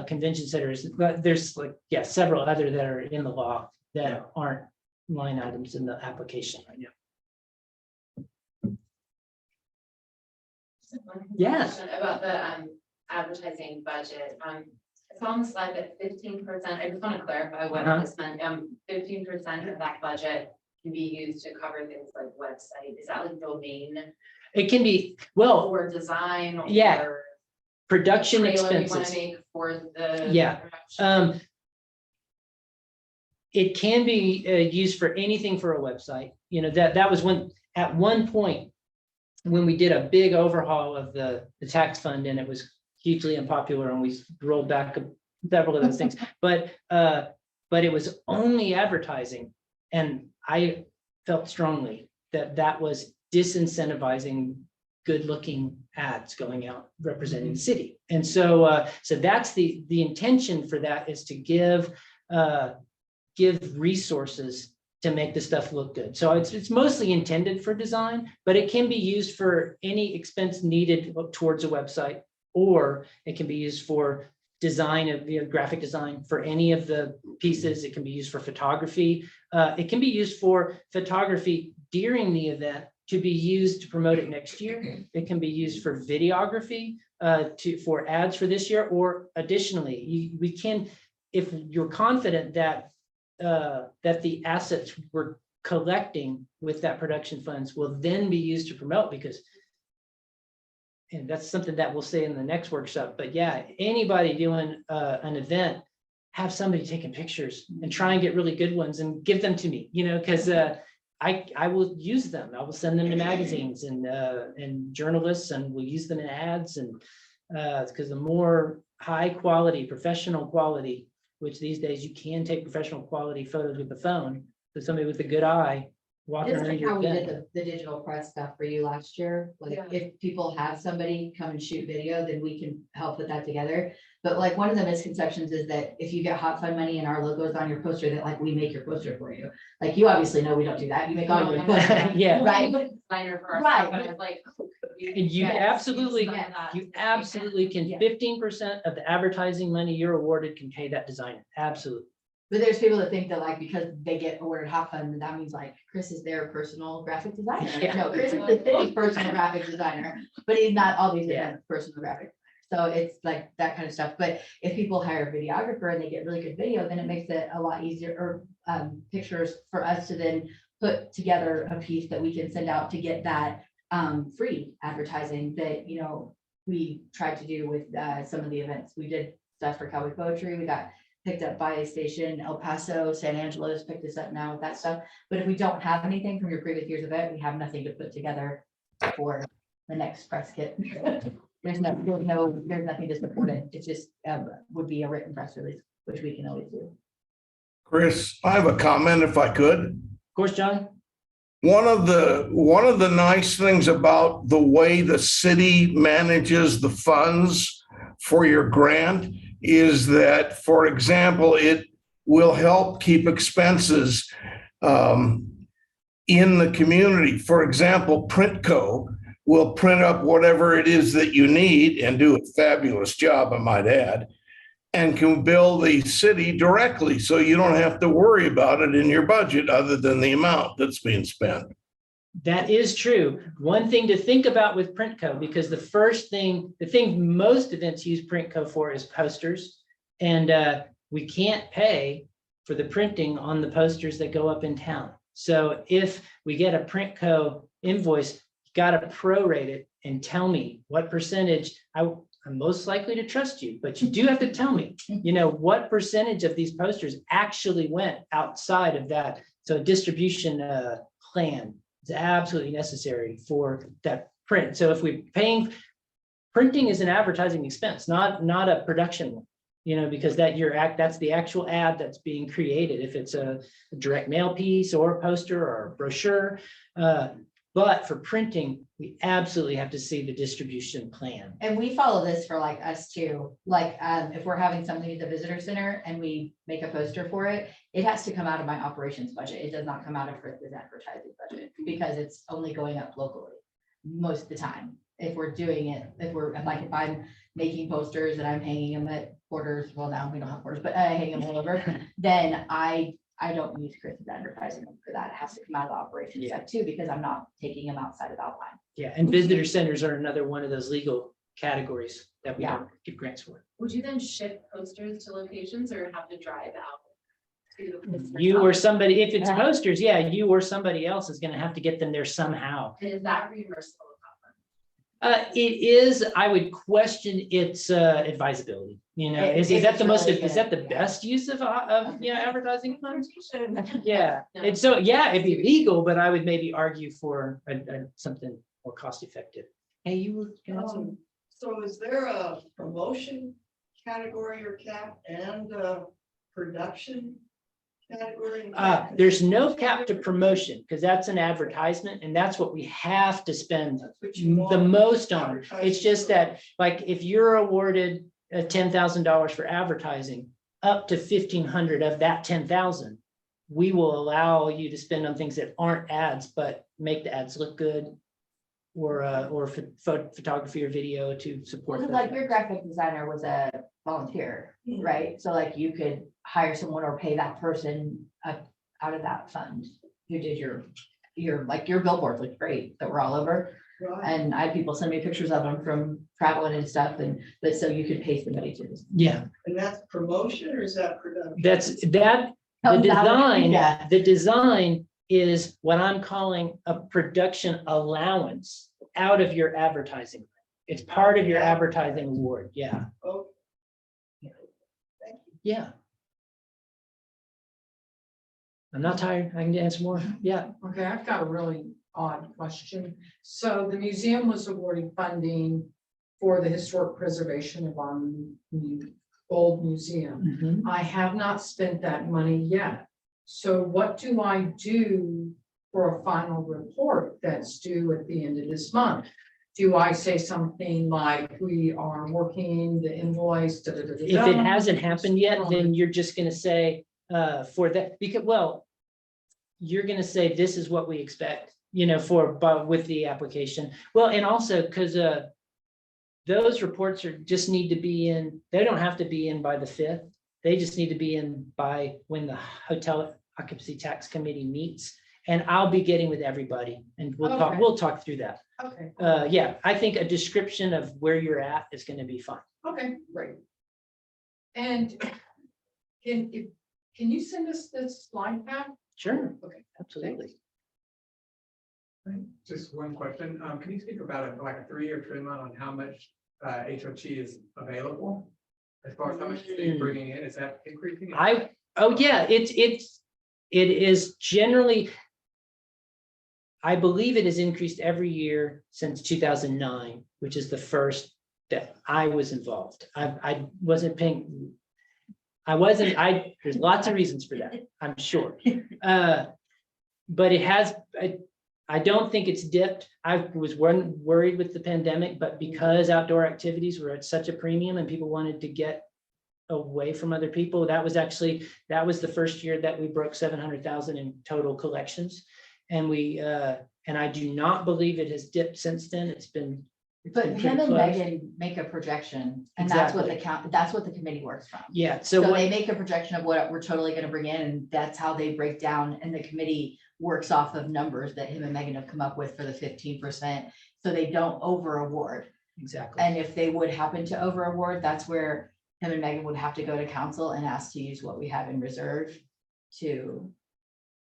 convention centers, but there's like, several other that are in the law that aren't line items in the application right now. Yes. About the advertising budget, it's on the slide that 15%, I just want to clarify what this meant, 15% of that budget can be used to cover things like website, is that like domain It can be, well, or design? Or Yeah. production trailer you wanna expenses. make for the Yeah. production? It can be used for anything for a website. You know, that was at one point, when we did a big overhaul of the tax fund, and it was hugely unpopular, and we rolled back several of those things, but it was only advertising. And I felt strongly that was disincentivizing good-looking ads going out representing the city. And so that's the intention for that, is to give resources to make the stuff look good. So it's mostly intended for design, but it can be used for any expense needed towards a website, or it can be used for design of graphic design for any of the pieces. It can be used for photography. It can be used for photography during the event to be used to promote it next year. It can be used for videography for ads for this year, or additionally, we can, if you're confident that the assets we're collecting with that production funds will then be used to promote, because, and that's something that we'll say in the next workshop, but yeah, anybody doing an event, have somebody taking pictures and try and get really good ones and give them to me, because I will use them. I will send them to magazines and journalists, and we'll use them in ads, and because the more high quality, professional quality, which these days you can take professional quality photos with the phone, but somebody with a good eye walking This around is your how we did event. the digital press stuff for you last year. Like, Yeah. if people have somebody come and shoot video, then we can help put that together. But like, one of the misconceptions is that if you get hot fund money and our logo's on your poster, that like we make your poster for you. Like, you obviously know we don't do that. You make all your poster. Yeah. Right. Designer for our Right. stuff, and it's like. And you absolutely, Yes. you absolutely can, Yeah. 15% of the advertising money you're awarded can pay that designer. Absolutely. But there's people that think that like, because they get awarded hot fund, that means like Chris is their personal graphic designer. Yeah. No, Chris is the city's personal graphic designer, but he's not all these Yeah. events personal graphic. So it's like that kind of stuff. But if people hire a videographer and they get really good video, then it makes it a lot easier, or pictures for us to then put together a piece that we can send out to get that free advertising that, we tried to do with some of the events. We did stuff for Cowboy Poetry. We got picked up by a station, El Paso, San Angelo's picked us up now with that stuff. But if we don't have anything from your previous year's event, we have nothing to put together for the next press kit. There's nothing to support it. It just would be a written press release, which we can always do. Chris, I have a comment if I could. Of course, John. One of the nice things about the way the city manages the funds for your grant is that, for example, it will help keep expenses in the community. For example, Printco will print up whatever it is that you need and do a fabulous job, I might add, and can bill the city directly, so you don't have to worry about it in your budget other than the amount that's being spent. That is true. One thing to think about with Printco, because the thing most events use Printco for is posters. And we can't pay for the printing on the posters that go up in town. So if we get a Printco invoice, you gotta prorate it and tell me what percentage. I'm most likely to trust you, but you do have to tell me, what percentage of these posters actually went outside of that. So a distribution plan is absolutely necessary for that print. So if we're paying, printing is an advertising expense, not a production one. because that's the actual ad that's being created, if it's a direct mail piece or a poster or a brochure. But for printing, we absolutely have to see the distribution plan. And we follow this for like us too, like, if we're having something at the visitor center and we make a poster for it, it has to come out of my operations budget. It does not come out of Fritz's advertising budget, because it's only going up locally most of the time. If we're doing it, if I'm making posters and I'm hanging them at Porters, well, now we don't have Porters, but I hang them all over, then I don't use Chris's advertising for that. It has to come out of the operations Yeah. side too, because I'm not taking them outside of outline. Yeah, and visitor centers are another one of those legal categories that we Yeah. don't give grants for. Would you then ship posters to locations or have to drive out? to the customer's You or house? somebody, if it's Yeah. posters, yeah, you or somebody else is gonna have to get them there somehow. And is that reimbursable? It is, I would question its advisability, is that the most, is that the best use of advertising funds? Yeah, No. and so, yeah, it'd be legal, but I would maybe argue for something more cost effective. Hey, you will. So is there a promotion category or cap and a production category? and cap? There's no cap to promotion, because that's an advertisement, and that's what we have to spend That's what you the want, most on. advertising It's just for. that, like, if you're awarded $10,000 for advertising, up to 1,500 of that 10,000, we will allow you to spend on things that aren't ads, but make the ads look good, or photography or video to support. Well, the- like your graphic designer was a volunteer, right? So like you could hire someone or pay that person out of that fund who did your billboards look great that were all over. Right. And I had people send me pictures of them from traveling and stuff, but so you could pay somebody to. Yeah, And that's promotion or is that production? the Comes out of- design, yeah. the design is what I'm calling a production allowance out of your advertising. It's part of your advertising award, yeah, Oh. yeah. I'm not tired, I can answer more, yeah. Okay, I've got a really odd question. So the museum was awarded funding for the historic preservation of our old museum. Mhm. I have not spent that money yet. So what do I do for a final report that's due at the end of this month? Do I say something like, we are working the invoice? da, da, da, da, If it da, hasn't happened yet, on- then you're just gonna say, for that, because, well, you're gonna say, this is what we expect, but with the application. Well, and also, because, those reports just need to be in, they don't have to be in by the 5th. They just need to be in by when the Hotel Occupancy Tax Committee meets. And I'll be getting with everybody and Okay. we'll talk through that. Okay, Yeah, I think a description of where you're at is gonna be fine. okay, great. And can you send us this slide pack? Sure, Okay, absolutely. Just one question. Can you speak about it, like a 3-year trend line on how much HOT is available? As far as how much you're bringing in, is that increasing? Oh, yeah, it is generally. I believe it has increased every year since 2009, which is the first that I was involved. I wasn't paying. There's lots of reasons for that, I'm sure. But it has, I don't think it's dipped. I was worried with the pandemic, but because outdoor activities were at such a premium and people wanted to get away from other people, that was the first year that we broke 700,000 in total collections. And and I do not believe it has dipped since then. It's been But pretty him and close. Megan make a projection, and that's what that's what the committee works from. Yeah, So so they make a projection of what we're totally gonna bring in, and that's how they break down, and the committee works off of numbers that him and Megan have come up with for the 15%. So they don't over award. exactly. And if they would happen to over award, that's where him and Megan would have to go to council and ask to use what we have in reserve to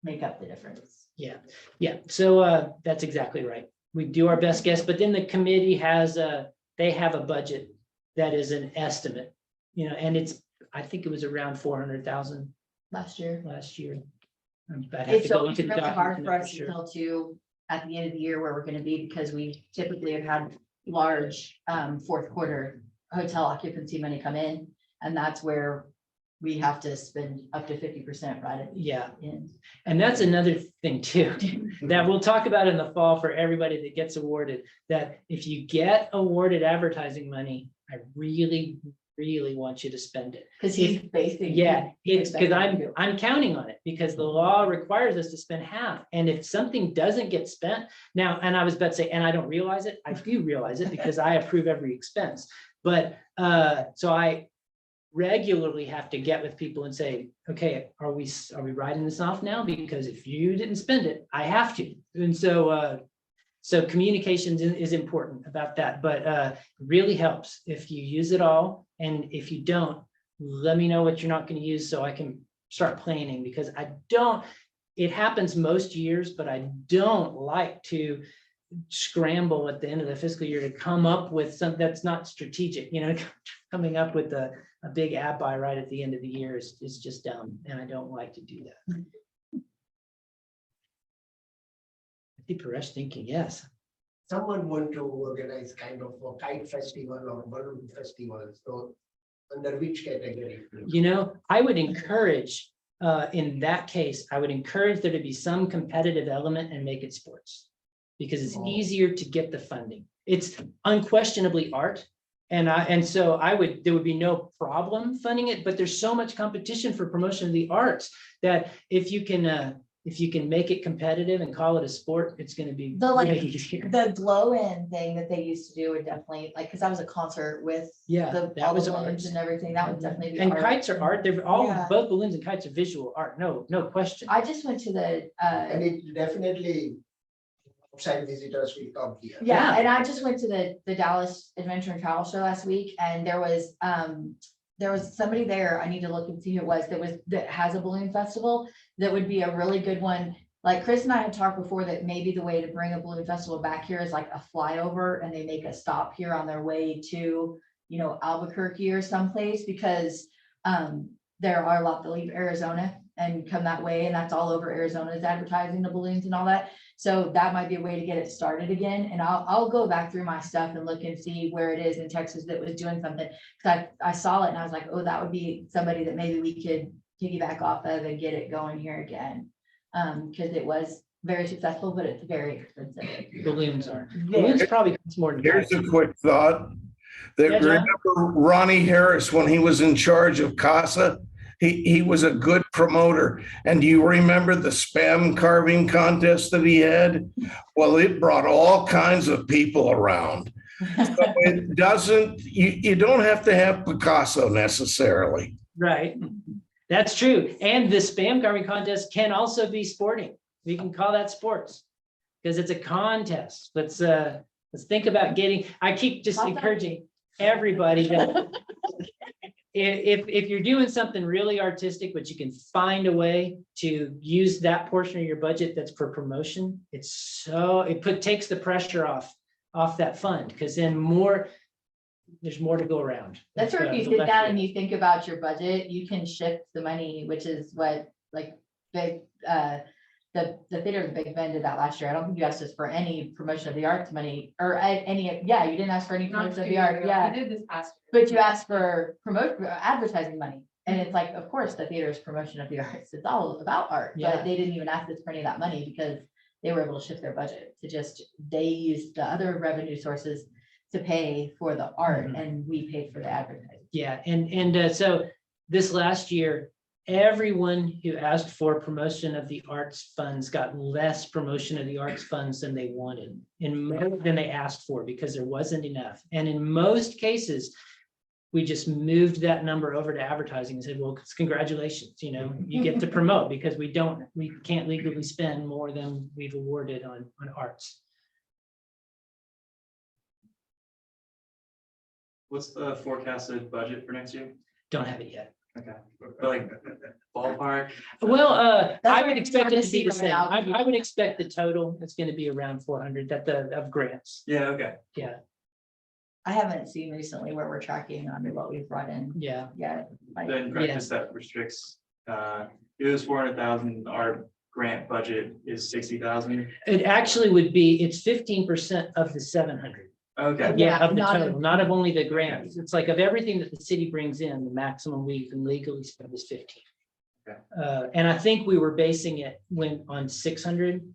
make up the difference. Yeah, so that's exactly right. We do our best guess, but then the committee they have a budget that is an estimate, and I think it was around 400,000 Last year. last year. I'd have It's to go always look at the really hard document for to know us for to sure. tell too, at the end of the year where we're gonna be, because we typically have had large fourth quarter hotel occupancy money come in. And that's where we have to spend up to 50% right at the Yeah, end. and that's another thing too, that we'll talk about in the fall for everybody that gets awarded, that if you get awarded advertising money, I really, really want you to spend it. Because he's basing. Yeah, it's because expecting you to. I'm counting on it because the law requires us to spend half. And if something doesn't get spent now, and I was about to say, and I don't realize it, I do realize it because I approve every expense. But so I regularly have to get with people and say, okay, are we writing this off now? Because if you didn't spend it, I have to. And so so communications is important about that, but really helps if you use it all. And if you don't, let me know what you're not going to use so I can start planning, because it happens most years, but I don't like to scramble at the end of the fiscal year to come up with something that's not strategic, coming up with a big ad buy right at the end of the year is just dumb. And I don't like to do that. I see Paresh thinking, yes. Someone want to organize kind of a kite festival or balloon festival, so under which category? I would encourage, in that case, I would encourage there to be some competitive element and make it sports. Because it's easier to get the funding. It's unquestionably art. And so there would be no problem funding it, but there's so much competition for promotion of the arts that if you can make it competitive and call it a sport, it's going to be way easier. The glow in thing that they used to do would definitely, like, because that was a concert with Yeah, all that was the balloons art. and everything, that would definitely be And art. kites are art. They're Yeah. both balloons and kites are visual art. No question. I just went to the, And it definitely outside visitors will come here. yeah, Yeah. and I just went to the Dallas Adventure and Travel Show last week, and there was somebody there, I need to look and see who it was, that has a balloon festival, that would be a really good one. Like Chris and I had talked before that maybe the way to bring a balloon festival back here is like a flyover, and they make a stop here on their way to, Albuquerque or someplace, because there are a lot that leave Arizona and come that way, and that's all over Arizona's advertising the balloons and all that. So that might be a way to get it started again. And I'll go back through my stuff and look and see where it is in Texas that was doing something. Cause I saw it and I was like, oh, that would be somebody that maybe we could piggyback off of and get it going here again. Cause it was very successful, but it's very expensive. Balloons are. Balloons probably cost more than Here's kites. a quick thought. That Yeah, John? remember Ronnie Harris, when he was in charge of CASA, he was a good promoter. And do you remember the spam carving contest that he had? Well, it brought all kinds of people around. So it doesn't, you don't have to have Picasso necessarily. Right. That's true. And the spam carving contest can also be sporting. We can call that sports because it's a contest. Let's think about I keep just encouraging everybody that if you're doing something really artistic, but you can find a way to use that portion of your budget that's for promotion, takes the pressure off that fund, because then there's more to go around. That's where if you sit down and you think about your budget, you can shift the money, which is what the theater of Big Bend did that last year. I don't think you asked us for any promotion of the arts money or you didn't ask for any promotion of the art, I did this past year. but you asked for advertising money. And it's like, of course, the theater's promotion of the arts, it's all about art, Yeah. but they didn't even ask us for any of that money because they were able to shift their budget to they used the other revenue sources to pay for the art, and we paid for the advertising. Yeah, and so this last year, everyone who asked for promotion of the arts funds got less promotion of the arts funds than they wanted, than they asked for, because there wasn't enough. And in most cases, we just moved that number over to advertising and said, well, congratulations, you get to promote, because we can't legally spend more than we've awarded on arts. What's the forecasted budget for next year? Don't have it yet. Okay, but like ballpark? Well, That's I what would we expect wanted it to to be see the same. coming out. I would expect the total, it's going to be around 400 of grants. Yeah, okay. Yeah, I haven't seen recently where we're tracking on what we've brought in yeah. yet. Then practice that restricts, it was 400,000, our grant budget is 60,000. It actually would be, it's 15% of the 700. Okay, Yeah, of the not total, not of only the grants. It's like of everything that the city brings in, the maximum we can legally spend is 15. Okay. And I think we were basing it on 600.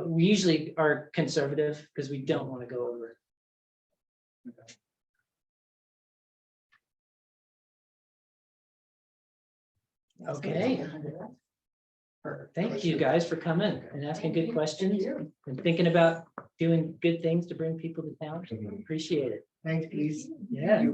We usually are conservative because we don't want to go over. Okay. Thank you guys for coming and asking good questions and thinking about doing good things to bring people to town. Appreciate it. Thanks, please. Yeah.